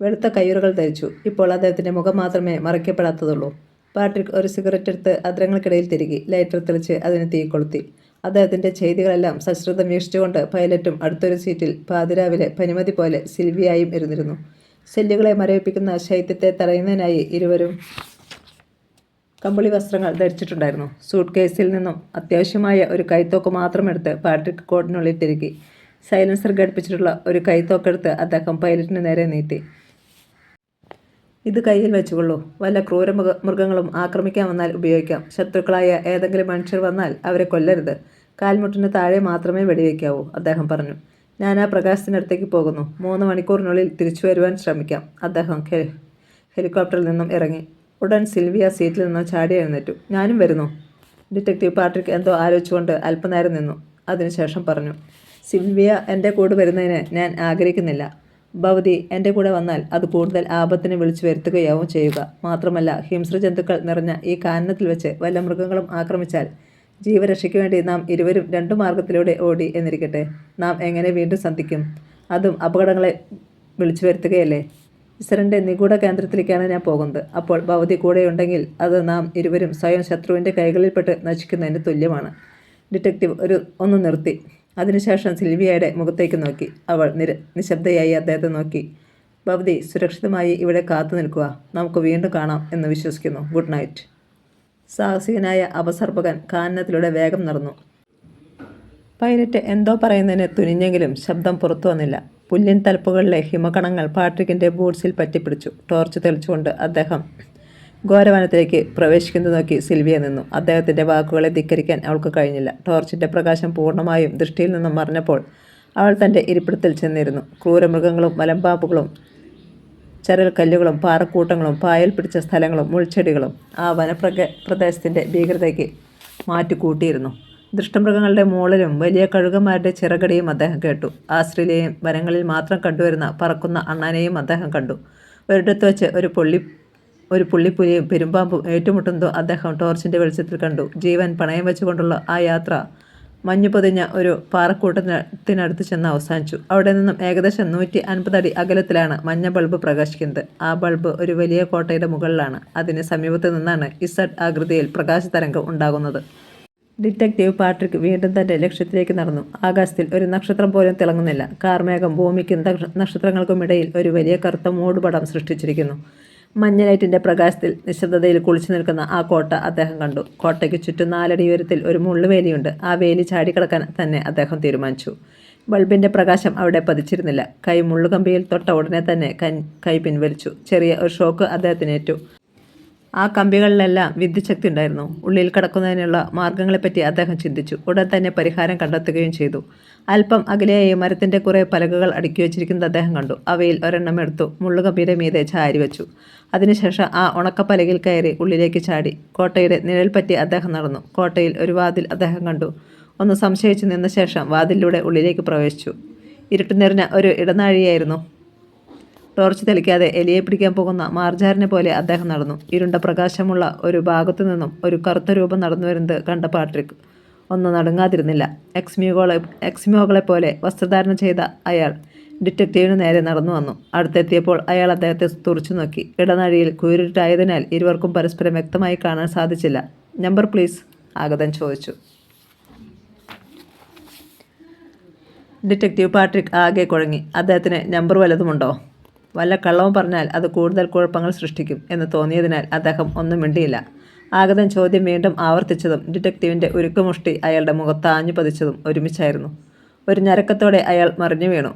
വെളുത്ത കയ്യുറകൾ ധരിച്ചു. ഇപ്പോൾ അദ്ദേഹത്തിന്റെ മുഖം മാത്രമേ മറയ്ക്കപ്പെടാത്തതുള്ളൂ. പാട്രിക് ഒരു സിഗരറ്റ് എടുത്ത് അദ്രങ്ങൾക്കിടയിൽ തിരുകി ലൈറ്റർ തെളിച്ച് അതിന് തീ കൊളുത്തി. അദ്ദേഹത്തിന്റെ ചെയ്തികളെല്ലാം സശ്രദ്ധം വീക്ഷിച്ചുകൊണ്ട് പൈലറ്റും അടുത്തൊരു സീറ്റിൽ പാതിരാവിലെ പനിമതി പോലെ സിൽവിയായും ഇരുന്നിരുന്നു. ശല്യങ്ങളെ മരവിപ്പിക്കുന്ന ശൈത്യത്തെ തടയുന്നതിനായി ഇരുവരും കമ്പിളി വസ്ത്രങ്ങൾ ധരിച്ചിട്ടുണ്ടായിരുന്നു. സൂട്ട് കേസിൽ നിന്നും അത്യാവശ്യമായ ഒരു കൈത്തോക്ക് മാത്രം എടുത്ത് പാട്രിക് കോട്ടിനുള്ളിൽ തിരുകി. സൈലൻസർ ഘടിപ്പിച്ചിട്ടുള്ള ഒരു കൈത്തോക്കെടുത്ത് അദ്ദേഹം പൈലറ്റിന് നേരെ നീട്ടി. ഇത് കയ്യിൽ വെച്ചുകൊള്ളൂ. വല്ല മൃഗങ്ങളും ആക്രമിക്കാൻ വന്നാൽ ഉപയോഗിക്കാം. ശത്രുക്കളായ ഏതെങ്കിലും മനുഷ്യർ വന്നാൽ അവരെ കൊല്ലരുത്. കാൽമുട്ടിന് താഴെ മാത്രമേ വെടിവെക്കാവൂ, അദ്ദേഹം പറഞ്ഞു. ഞാൻ ആ പ്രകാശത്തിനടുത്തേക്ക് പോകുന്നു. 3 മണിക്കൂറിനുള്ളിൽ തിരിച്ചു വരുവാൻ ശ്രമിക്കാം. അദ്ദേഹം ഹെലികോപ്റ്ററിൽ നിന്നും ഇറങ്ങി. ഉടൻ സിൽവിയ സീറ്റിൽ നിന്നും ചാടി എഴുന്നേറ്റു. ഞാനും വരുന്നു. ഡിറ്റക്റ്റീവ് പാട്രിക് എന്തോ ആലോചിച്ചുകൊണ്ട് അല്പനേരം നിന്നു. അതിനുശേഷം പറഞ്ഞു, സിൽവിയ എൻ്റെ കൂടെ വരുന്നതിന് ഞാൻ ആഗ്രഹിക്കുന്നില്ല. ഭവതി എൻ്റെ കൂടെ വന്നാൽ അത് കൂടുതൽ ആപത്തിന് വിളിച്ചു വരുത്തുകയാവും ചെയ്യുക. മാത്രമല്ല, ഹിംസ്രജന്തുക്കൾ നിറഞ്ഞ ഈ കാനനത്തിൽ വെച്ച് വല്ല മൃഗങ്ങളും ആക്രമിച്ചാൽ ജീവരക്ഷയ്ക്ക് വേണ്ടി നാം ഇരുവരും 2 മാർഗത്തിലൂടെ ഓടി എന്നിരിക്കട്ടെ. നാം എങ്ങനെ വീണ്ടും സന്ധിക്കും? അതും അപകടങ്ങളെ വിളിച്ചു വരുത്തുകയല്ലേ? ഇസറിൻ്റെ നിഗൂഢ കേന്ദ്രത്തിലേക്കാണ് ഞാൻ പോകുന്നത്. അപ്പോൾ ഭവതി കൂടെയുണ്ടെങ്കിൽ അത് നാം ഇരുവരും സ്വയം ശത്രുവിൻ്റെ കൈകളിൽപ്പെട്ട് നശിക്കുന്നതിന് തുല്യമാണ്. ഡിറ്റക്റ്റീവ് ഒന്ന് നിർത്തി. അതിനുശേഷം സിൽവിയയുടെ മുഖത്തേക്ക് നോക്കി. അവൾ നിശബ്ദയായി അദ്ദേഹത്തെ നോക്കി. ഭവതി സുരക്ഷിതമായി ഇവിടെ കാത്തു നിൽക്കുക. നമുക്ക് വീണ്ടും കാണാം എന്ന് വിശ്വസിക്കുന്നു. Good night. സാഹസികനായ അപസർപ്പകൻ കാനനത്തിലൂടെ വേഗം നടന്നു. പൈലറ്റ് എന്തോ പറയുന്നതിന് തുനിഞ്ഞെങ്കിലും ശബ്ദം പുറത്തു വന്നില്ല. പുല്ലിൻ തലപ്പുകളിലെ ഹിമകണങ്ങൾ പാട്രിക്കിൻ്റെ ബൂട്ട്സിൽ പറ്റിപ്പിടിച്ചു. ടോർച്ച് തെളിച്ചുകൊണ്ട് അദ്ദേഹം ഘോരവനത്തിലേക്ക് പ്രവേശിക്കുന്നത് നോക്കി സിൽവിയ നിന്നു. അദ്ദേഹത്തിൻ്റെ വാക്കുകളെ ധിക്കരിക്കാൻ അവൾക്ക് കഴിഞ്ഞില്ല. ടോർച്ചിൻ്റെ പ്രകാശം പൂർണ്ണമായും ദൃഷ്ടിയിൽ നിന്നും മറഞ്ഞപ്പോൾ അവൾ തൻ്റെ ഇരിപ്പിടത്തിൽ ചെന്നിരുന്നു. ക്രൂരമൃഗങ്ങളും മലമ്പാമ്പുകളും ചരൽക്കല്ലുകളും പാറക്കൂട്ടങ്ങളും പായൽ പിടിച്ച സ്ഥലങ്ങളും മുൾച്ചെടികളും ആ പ്രദേശത്തിൻ്റെ ഭീകരതയ്ക്ക് മാറ്റുകൂട്ടിയിരുന്നു. ദൃഷ്ടമൃഗങ്ങളുടെ മൂളലും വലിയ കഴുകന്മാരുടെ ചിറകടിയും അദ്ദേഹം കേട്ടു. ആസ്ട്രേലിയൻ വനങ്ങളിൽ മാത്രം കണ്ടുവരുന്ന പറക്കുന്ന അണ്ണാനെയും അദ്ദേഹം കണ്ടു. ഒരിടത്ത് വെച്ച് ഒരു പുള്ളിപ്പുലിയും പെരുമ്പാമ്പും ഏറ്റുമുട്ടുന്നതോ അദ്ദേഹം ടോർച്ചിൻ്റെ വെളിച്ചത്തിൽ കണ്ടു. ജീവൻ പണയം വെച്ചുകൊണ്ടുള്ള ആ യാത്ര മഞ്ഞു പൊതിഞ്ഞ ഒരു പാറക്കൂട്ടത്തിനടുത്ത് ചെന്ന് അവസാനിച്ചു. അവിടെ നിന്നും ഏകദേശം 150 അടി അകലത്തിലാണ് മഞ്ഞ ബൾബ് പ്രകാശിക്കുന്നത്. ആ ബൾബ് ഒരു വലിയ കോട്ടയുടെ മുകളിലാണ്. അതിന് സമീപത്ത് നിന്നാണ് ഇസഡ് ആകൃതിയിൽ പ്രകാശതരംഗം ഉണ്ടാകുന്നത്. ഡിറ്റക്റ്റീവ് പാട്രിക് വീണ്ടും തൻ്റെ ലക്ഷ്യത്തിലേക്ക് നടന്നു. ആകാശത്തിൽ ഒരു നക്ഷത്രം പോലും തിളങ്ങുന്നില്ല. കാർമേഘം ഭൂമിക്കും നക്ഷത്രങ്ങൾക്കുമിടയിൽ ഒരു വലിയ കറുത്ത മൂടുപടം സൃഷ്ടിച്ചിരിക്കുന്നു. മഞ്ഞ ലൈറ്റിൻ്റെ പ്രകാശത്തിൽ നിശബ്ദതയിൽ കുളിച്ചു നിൽക്കുന്ന ആ കോട്ട അദ്ദേഹം കണ്ടു. കോട്ടയ്ക്ക് ചുറ്റും 4 അടി ഉയരത്തിൽ ഒരു മുള്ളുവേലിയുണ്ട്. ആ വേലി ചാടിക്കിടക്കാൻ തന്നെ അദ്ദേഹം തീരുമാനിച്ചു. ബൾബിൻ്റെ പ്രകാശം അവിടെ പതിച്ചിരുന്നില്ല. കൈ മുള്ളുകമ്പിയിൽ തൊട്ട ഉടനെ തന്നെ കൈ പിൻവലിച്ചു. ചെറിയ ഒരു ഷോക്ക് അദ്ദേഹത്തിനേറ്റു. ആ കമ്പികളിലെല്ലാം വിദ്യുച്ഛക്തി ഉണ്ടായിരുന്നു. ഉള്ളിൽ കടക്കുന്നതിനുള്ള മാർഗങ്ങളെപ്പറ്റി അദ്ദേഹം ചിന്തിച്ചു. ഉടൻ തന്നെ പരിഹാരം കണ്ടെത്തുകയും ചെയ്തു. അല്പം അകലെയായി മരത്തിൻ്റെ കുറേ പലകകൾ അടുക്കി വെച്ചിരിക്കുന്നത് അദ്ദേഹം കണ്ടു. അവയിൽ ഒരെണ്ണം എടുത്തു മുള്ളുകമ്പിയുടെ മീതെ ചാരി വെച്ചു. അതിനുശേഷം ആ ഉണക്കപ്പലകയിൽ കയറി ഉള്ളിലേക്ക് ചാടി. കോട്ടയുടെ നിഴൽ പറ്റി അദ്ദേഹം നടന്നു. കോട്ടയിൽ ഒരു വാതിൽ അദ്ദേഹം കണ്ടു. ഒന്ന് സംശയിച്ചു നിന്ന ശേഷം വാതിലിലൂടെ ഉള്ളിലേക്ക് പ്രവേശിച്ചു. ഇരുട്ട് നിറഞ്ഞ ഒരു ഇടനാഴിയായിരുന്നു. ടോർച്ച് തെളിക്കാതെ എലിയെ പിടിക്കാൻ പോകുന്ന മാർജാറിനെ പോലെ അദ്ദേഹം നടന്നു. ഇരുണ്ട പ്രകാശമുള്ള ഒരു ഭാഗത്തു നിന്നും ഒരു കറുത്ത രൂപം നടന്നു വരുന്നത് കണ്ട പാട്രിക് ഒന്നും നടുങ്ങാതിരുന്നില്ല. എക്സ്മിയോകളെ പോലെ വസ്ത്രധാരണം ചെയ്ത അയാൾ ഡിറ്റക്റ്റീവിന് നേരെ നടന്നു വന്നു. അടുത്തെത്തിയപ്പോൾ അയാൾ അദ്ദേഹത്തെ തുറച്ചു നോക്കി. ഇടനാഴിയിൽ കൂരിട്ടായതിനാൽ ഇരുവർക്കും പരസ്പരം വ്യക്തമായി കാണാൻ സാധിച്ചില്ല. നമ്പർ പ്ലീസ്, ആഗതൻ ചോദിച്ചു. ഡിറ്റക്റ്റീവ് പാട്രിക് ആകെ കുഴങ്ങി. അദ്ദേഹത്തിന് നമ്പർ വല്ലതുമുണ്ടോ? വല്ല കള്ളവും പറഞ്ഞാൽ അത് കൂടുതൽ കുഴപ്പങ്ങൾ സൃഷ്ടിക്കും എന്ന് തോന്നിയതിനാൽ അദ്ദേഹം ഒന്നും മിണ്ടിയില്ല. ആഗതൻ ചോദ്യം വീണ്ടും ആവർത്തിച്ചതും ഡിറ്റക്റ്റീവിൻ്റെ ഉരുക്കുമുഷ്ടി അയാളുടെ മുഖത്ത് ആഞ്ഞു പതിച്ചതും ഒരുമിച്ചായിരുന്നു. ഒരു ഞരക്കത്തോടെ അയാൾ മറിഞ്ഞു വീണു.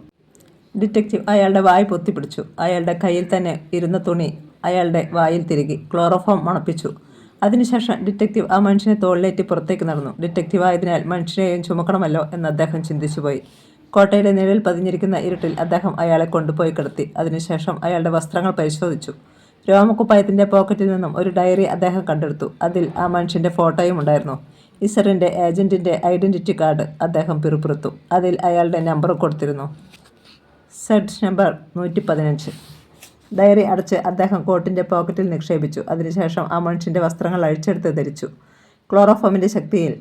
ഡിറ്റക്റ്റീവ് അയാളുടെ വായ് പൊത്തിപ്പിടിച്ചു. അയാളുടെ കയ്യിൽ തന്നെ ഇരുന്ന തുണി അയാളുടെ വായിൽ തിരുകി ക്ലോറോഫോം മണപ്പിച്ചു. അതിനുശേഷം ഡിറ്റക്റ്റീവ് ആ മനുഷ്യനെ തോളിലേറ്റി പുറത്തേക്ക് നടന്നു. ഡിറ്റക്റ്റീവ് ആയതിനാൽ മനുഷ്യരെയും ചുമക്കണമല്ലോ എന്ന് അദ്ദേഹം ചിന്തിച്ചുപോയി. കോട്ടയുടെ നിഴൽ പതിഞ്ഞിരിക്കുന്ന ഇരുട്ടിൽ അദ്ദേഹം അയാളെ കൊണ്ടുപോയി കിടത്തി. അതിനുശേഷം അയാളുടെ വസ്ത്രങ്ങൾ പരിശോധിച്ചു. രോമക്കുപ്പായത്തിൻ്റെ പോക്കറ്റിൽ നിന്നും ഒരു ഡയറി അദ്ദേഹം കണ്ടെടുത്തു. അതിൽ ആ മനുഷ്യൻ്റെ ഫോട്ടോയും ഉണ്ടായിരുന്നു. ഇസറിൻ്റെ ഏജൻറ്റിൻ്റെ ഐഡൻറ്റിറ്റി കാർഡ് അദ്ദേഹം പിറുപിറുത്തു. അതിൽ അയാളുടെ നമ്പർ കൊടുത്തിരുന്നു. Z number 115. ഡയറി അടച്ച് അദ്ദേഹം കോട്ടിൻ്റെ പോക്കറ്റിൽ നിക്ഷേപിച്ചു. അതിനുശേഷം ആ മനുഷ്യൻ്റെ വസ്ത്രങ്ങൾ അഴിച്ചെടുത്ത് ധരിച്ചു. ക്ലോറോഫോമിൻ്റെ ശക്തിയിൽ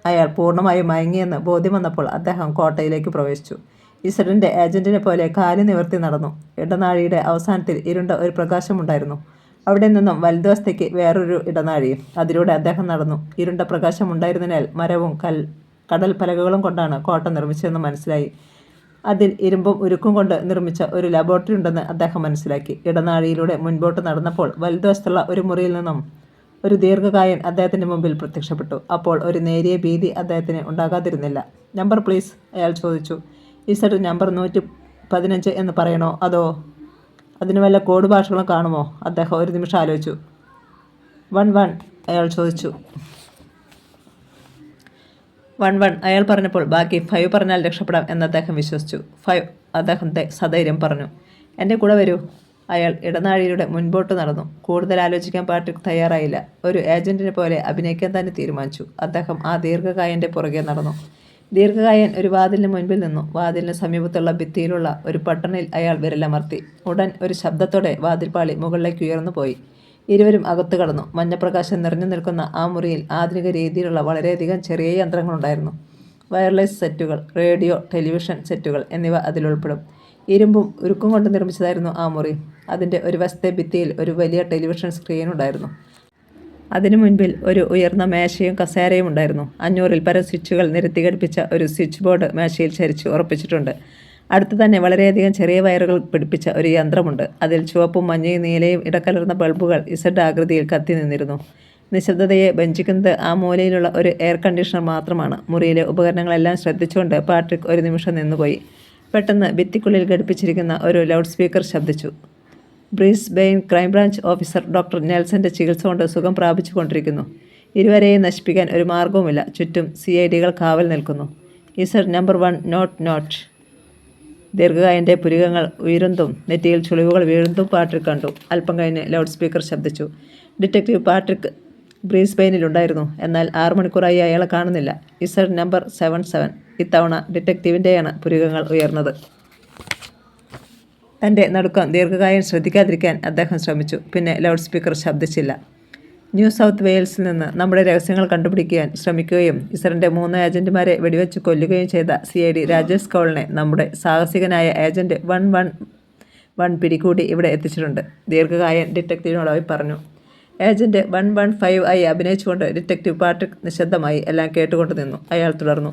അയാൾ പൂർണ്ണമായും മയങ്ങിയെന്ന് ബോധ്യം വന്നപ്പോൾ അദ്ദേഹം കോട്ടയിലേക്ക് പ്രവേശിച്ചു. ഇസഡിൻ്റെ ഏജൻറ്റിനെ പോലെ കാല് നിവർത്തി നടന്നു. ഇടനാഴിയുടെ അവസാനത്തിൽ ഇരുണ്ട ഒരു പ്രകാശമുണ്ടായിരുന്നു. അവിടെ നിന്നും വലതുവശത്തേക്ക് വേറൊരു ഇടനാഴിയും. അതിലൂടെ അദ്ദേഹം നടന്നു. ഇരുണ്ട പ്രകാശമുണ്ടായിരുന്നതിനാൽ മരവും കടൽ പലകകളും കൊണ്ടാണ് കോട്ട നിർമ്മിച്ചതെന്ന് മനസ്സിലായി. അതിൽ ഇരുമ്പും ഉരുക്കും കൊണ്ട് നിർമ്മിച്ച ഒരു ലബോറട്ടറി ഉണ്ടെന്ന് അദ്ദേഹം മനസ്സിലാക്കി. ഇടനാഴിയിലൂടെ മുൻപോട്ട് നടന്നപ്പോൾ വലതുവശത്തുള്ള ഒരു മുറിയിൽ നിന്നും ഒരു ദീർഘകായൻ അദ്ദേഹത്തിൻ്റെ മുമ്പിൽ പ്രത്യക്ഷപ്പെട്ടു. അപ്പോൾ ഒരു നേരിയ ഭീതി അദ്ദേഹത്തിന് ഉണ്ടാകാതിരുന്നില്ല. നമ്പർ പ്ലീസ്, അയാൾ ചോദിച്ചു. ഇസഡ് നമ്പർ 115 എന്ന് പറയണോ അതോ അതിന് വല്ല കോഡ് ഭാഷകളും കാണുമോ? അദ്ദേഹം ഒരു നിമിഷം ആലോചിച്ചു. 11 അയാൾ ചോദിച്ചു. 11 അയാൾ പറഞ്ഞപ്പോൾ ബാക്കി 5 പറഞ്ഞാൽ രക്ഷപ്പെടാം എന്ന് അദ്ദേഹം വിശ്വസിച്ചു. 5 അദ്ദേഹം സധൈര്യം പറഞ്ഞു. എൻ്റെ കൂടെ വരൂ. അയാൾ ഇടനാഴിയിലൂടെ മുൻപോട്ട് നടന്നു. കൂടുതൽ ആലോചിക്കാൻ പാട്രിക് തയ്യാറായില്ല. ഒരു ഏജൻറ്റിനെ പോലെ അഭിനയിക്കാൻ തന്നെ തീരുമാനിച്ചു. അദ്ദേഹം ആ ദീർഘകായൻ്റെ പുറകെ നടന്നു. ദീർഘകായൻ ഒരു വാതിലിന് മുൻപിൽ നിന്നു. വാതിലിന് സമീപത്തുള്ള ഭിത്തിയിലുള്ള ഒരു ബട്ടണിൽ അയാൾ വിരലമർത്തി. ഉടൻ ഒരു ശബ്ദത്തോടെ വാതിൽപ്പാളി മുകളിലേക്ക് ഉയർന്നു പോയി. ഇരുവരും അകത്തു കടന്നു. മഞ്ഞപ്രകാശം നിറഞ്ഞു നിൽക്കുന്ന ആ മുറിയിൽ ആധുനിക രീതിയിലുള്ള വളരെയധികം ചെറിയ യന്ത്രങ്ങളുണ്ടായിരുന്നു. വയർലെസ് സെറ്റുകൾ, റേഡിയോ, ടെലിവിഷൻ സെറ്റുകൾ എന്നിവ അതിലുൾപ്പെടും. ഇരുമ്പും ഉരുക്കും കൊണ്ട് നിർമ്മിച്ചതായിരുന്നു ആ മുറി. അതിൻ്റെ ഒരു വശത്തെ ഭിത്തിയിൽ ഒരു വലിയ ടെലിവിഷൻ സ്ക്രീൻ ഉണ്ടായിരുന്നു. അതിനു മുൻപിൽ ഒരു ഉയർന്ന മേശയും കസേരയും ഉണ്ടായിരുന്നു. 500-ൽ പരം സ്വിച്ചുകൾ നിരത്തിഘടിപ്പിച്ച ഒരു സ്വിച്ച് ബോർഡ് മേശയിൽ ചരിച്ച് ഉറപ്പിച്ചിട്ടുണ്ട്. അടുത്ത് തന്നെ വളരെയധികം ചെറിയ വയറുകൾ പിടിപ്പിച്ച ഒരു യന്ത്രമുണ്ട്. അതിൽ ചുവപ്പും മഞ്ഞയും നീലയും ഇടകലർന്ന ബൾബുകൾ ഇസഡ് ആകൃതിയിൽ കത്തി നിന്നിരുന്നു. നിശബ്ദതയെ ഭഞ്ജിക്കുന്നത് ആ മൂലയിലുള്ള ഒരു എയർ കണ്ടീഷണർ മാത്രമാണ്. മുറിയിലെ ഉപകരണങ്ങളെല്ലാം ശ്രദ്ധിച്ചുകൊണ്ട് പാട്രിക് ഒരു നിമിഷം നിന്നുപോയി. പെട്ടെന്ന് ഭിത്തിക്കുള്ളിൽ ഘടിപ്പിച്ചിരിക്കുന്ന ഒരു ലൗഡ് സ്പീക്കർ ശബ്ദിച്ചു. ബ്രീസ്ബെയിൻ ക്രൈംബ്രാഞ്ച് ഓഫീസർ ഡോക്ടർ നെൽസന്റെ ചികിത്സ കൊണ്ട് സുഖം പ്രാപിച്ചു കൊണ്ടിരിക്കുന്നു. ഇരുവരെയും നശിപ്പിക്കാൻ ഒരു മാർഗവുമില്ല. ചുറ്റും CIDകൾ കാവൽ നിൽക്കുന്നു. Z number 1 note. ദീർഘകായൻ്റെ പുരികങ്ങൾ ഉയരുന്നതും നെറ്റിയിൽ ചുളിവുകൾ വീഴുന്നതും പാട്രിക് കണ്ടു. അല്പം കഴിഞ്ഞ് ലൗഡ് സ്പീക്കർ ശബ്ദിച്ചു. ഡിറ്റക്റ്റീവ് പാട്രിക് ബ്രീസ്ബെയിനിലുണ്ടായിരുന്നു. എന്നാൽ 6 മണിക്കൂറായി അയാളെ കാണുന്നില്ല. Z number 77. ഇത്തവണ ഡിറ്റക്റ്റീവിൻ്റെയാണ് പുരികങ്ങൾ ഉയർന്നത്. തൻ്റെ നടുക്കം ദീർഘകായൻ ശ്രദ്ധിക്കാതിരിക്കാൻ അദ്ദേഹം ശ്രമിച്ചു. പിന്നെ ലൗഡ് സ്പീക്കർ ശബ്ദിച്ചില്ല. ന്യൂ സൗത്ത് വെയിൽസിൽ നിന്ന് നമ്മുടെ രഹസ്യങ്ങൾ കണ്ടുപിടിക്കാൻ ശ്രമിക്കുകയും ഇസറിൻ്റെ 3 ഏജൻറ്റുമാരെ വെടിവെച്ച് കൊല്ലുകയും ചെയ്ത CID രാജേഷ് കൗളിനെ നമ്മുടെ സാഹസികനായ ഏജൻറ്റ് 111 പിടികൂടി ഇവിടെ എത്തിച്ചിട്ടുണ്ട്. ദീർഘകായൻ ഡിറ്റക്റ്റീവിനോടായി പറഞ്ഞു. ഏജൻറ്റ് 115 ആയി അഭിനയിച്ചുകൊണ്ട് ഡിറ്റക്റ്റീവ് പാട്രിക് നിശബ്ദമായി എല്ലാം കേട്ടുകൊണ്ട് നിന്നു. അയാൾ തുടർന്നു.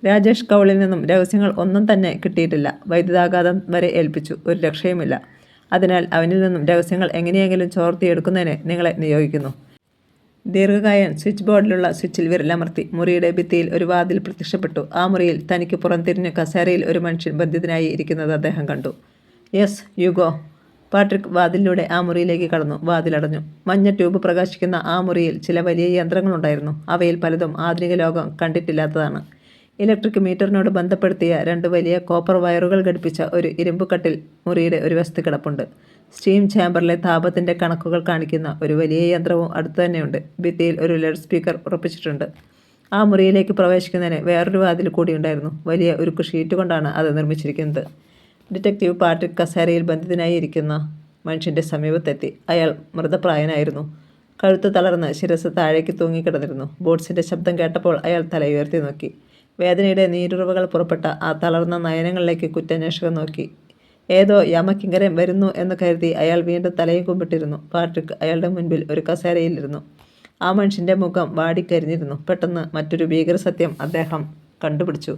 രാജേഷ് കൗളിൽ നിന്നും രഹസ്യങ്ങൾ ഒന്നും തന്നെ കിട്ടിയിട്ടില്ല. വൈദ്യുതാഘാതം വരെ ഏൽപ്പിച്ചു. ഒരു രക്ഷയുമില്ല. അതിനാൽ അവനിൽ നിന്നും രഹസ്യങ്ങൾ എങ്ങനെയെങ്കിലും ചോർത്തിയെടുക്കുന്നതിന് നിങ്ങളെ നിയോഗിക്കുന്നു. ദീർഘകായൻ സ്വിച്ച് ബോർഡിലുള്ള സ്വിച്ചിൽ വിരലമർത്തി. മുറിയുടെ ഭിത്തിയിൽ ഒരു വാതിൽ പ്രത്യക്ഷപ്പെട്ടു. ആ മുറിയിൽ തനിക്ക് പുറംതിരിഞ്ഞ് കസേരയിൽ ഒരു മനുഷ്യൻ ബന്ധിതനായി ഇരിക്കുന്നത് അദ്ദേഹം കണ്ടു. Yes, you go. പാട്രിക് വാതിലിലൂടെ ആ മുറിയിലേക്ക് കടന്നു. വാതിലടഞ്ഞു. മഞ്ഞ ട്യൂബ് പ്രകാശിക്കുന്ന ആ മുറിയിൽ ചില വലിയ യന്ത്രങ്ങളുണ്ടായിരുന്നു. അവയിൽ പലതും ആധുനിക ലോകം കണ്ടിട്ടില്ലാത്തതാണ്. ഇലക്ട്രിക് മീറ്ററിനോട് ബന്ധപ്പെടുത്തിയ 2 വലിയ കോപ്പർ വയറുകൾ ഘടിപ്പിച്ച ഒരു ഇരുമ്പ് കട്ടിൽ മുറിയുടെ ഒരു വശത്ത് കിടപ്പുണ്ട്. സ്റ്റീം ചാമ്പറിലെ താപത്തിൻ്റെ കണക്കുകൾ കാണിക്കുന്ന ഒരു വലിയ യന്ത്രവും അടുത്ത് തന്നെയുണ്ട്. ഭിത്തിയിൽ ഒരു ലൗഡ് സ്പീക്കർ ഉറപ്പിച്ചിട്ടുണ്ട്. ആ മുറിയിലേക്ക് പ്രവേശിക്കുന്നതിന് വേറൊരു വാതിൽ കൂടിയുണ്ടായിരുന്നു. വലിയ ഉരുക്ക് ഷീറ്റ് കൊണ്ടാണ് അത് നിർമ്മിച്ചിരിക്കുന്നത്. ഡിറ്റക്റ്റീവ് പാട്രിക് കസേരയിൽ ബന്ധിതനായി ഇരിക്കുന്ന മനുഷ്യൻ്റെ സമീപത്തെത്തി. അയാൾ മൃതപ്രായനായിരുന്നു. കഴുത്ത് തളർന്ന് ശിരസ് താഴേക്ക് തൂങ്ങിക്കിടന്നിരുന്നു. ബോട്ട്സിൻ്റെ ശബ്ദം കേട്ടപ്പോൾ അയാൾ തലയുയർത്തി നോക്കി. വേദനയുടെ നീരുറവകൾ പുറപ്പെട്ട ആ തളർന്ന നയനങ്ങളിലേക്ക് കുറ്റാന്വേഷകൻ നോക്കി. ഏതോ യമകിങ്കരൻ വരുന്നു എന്ന് കരുതി അയാൾ വീണ്ടും തലയും കുമ്പിട്ടിരുന്നു. പാട്രിക് അയാളുടെ മുൻപിൽ ഒരു കസേരയിലിരുന്നു. ആ മനുഷ്യൻ്റെ മുഖം വാടിക്കരിഞ്ഞിരുന്നു. പെട്ടെന്ന് മറ്റൊരു ഭീകരസത്യം അദ്ദേഹം കണ്ടുപിടിച്ചു.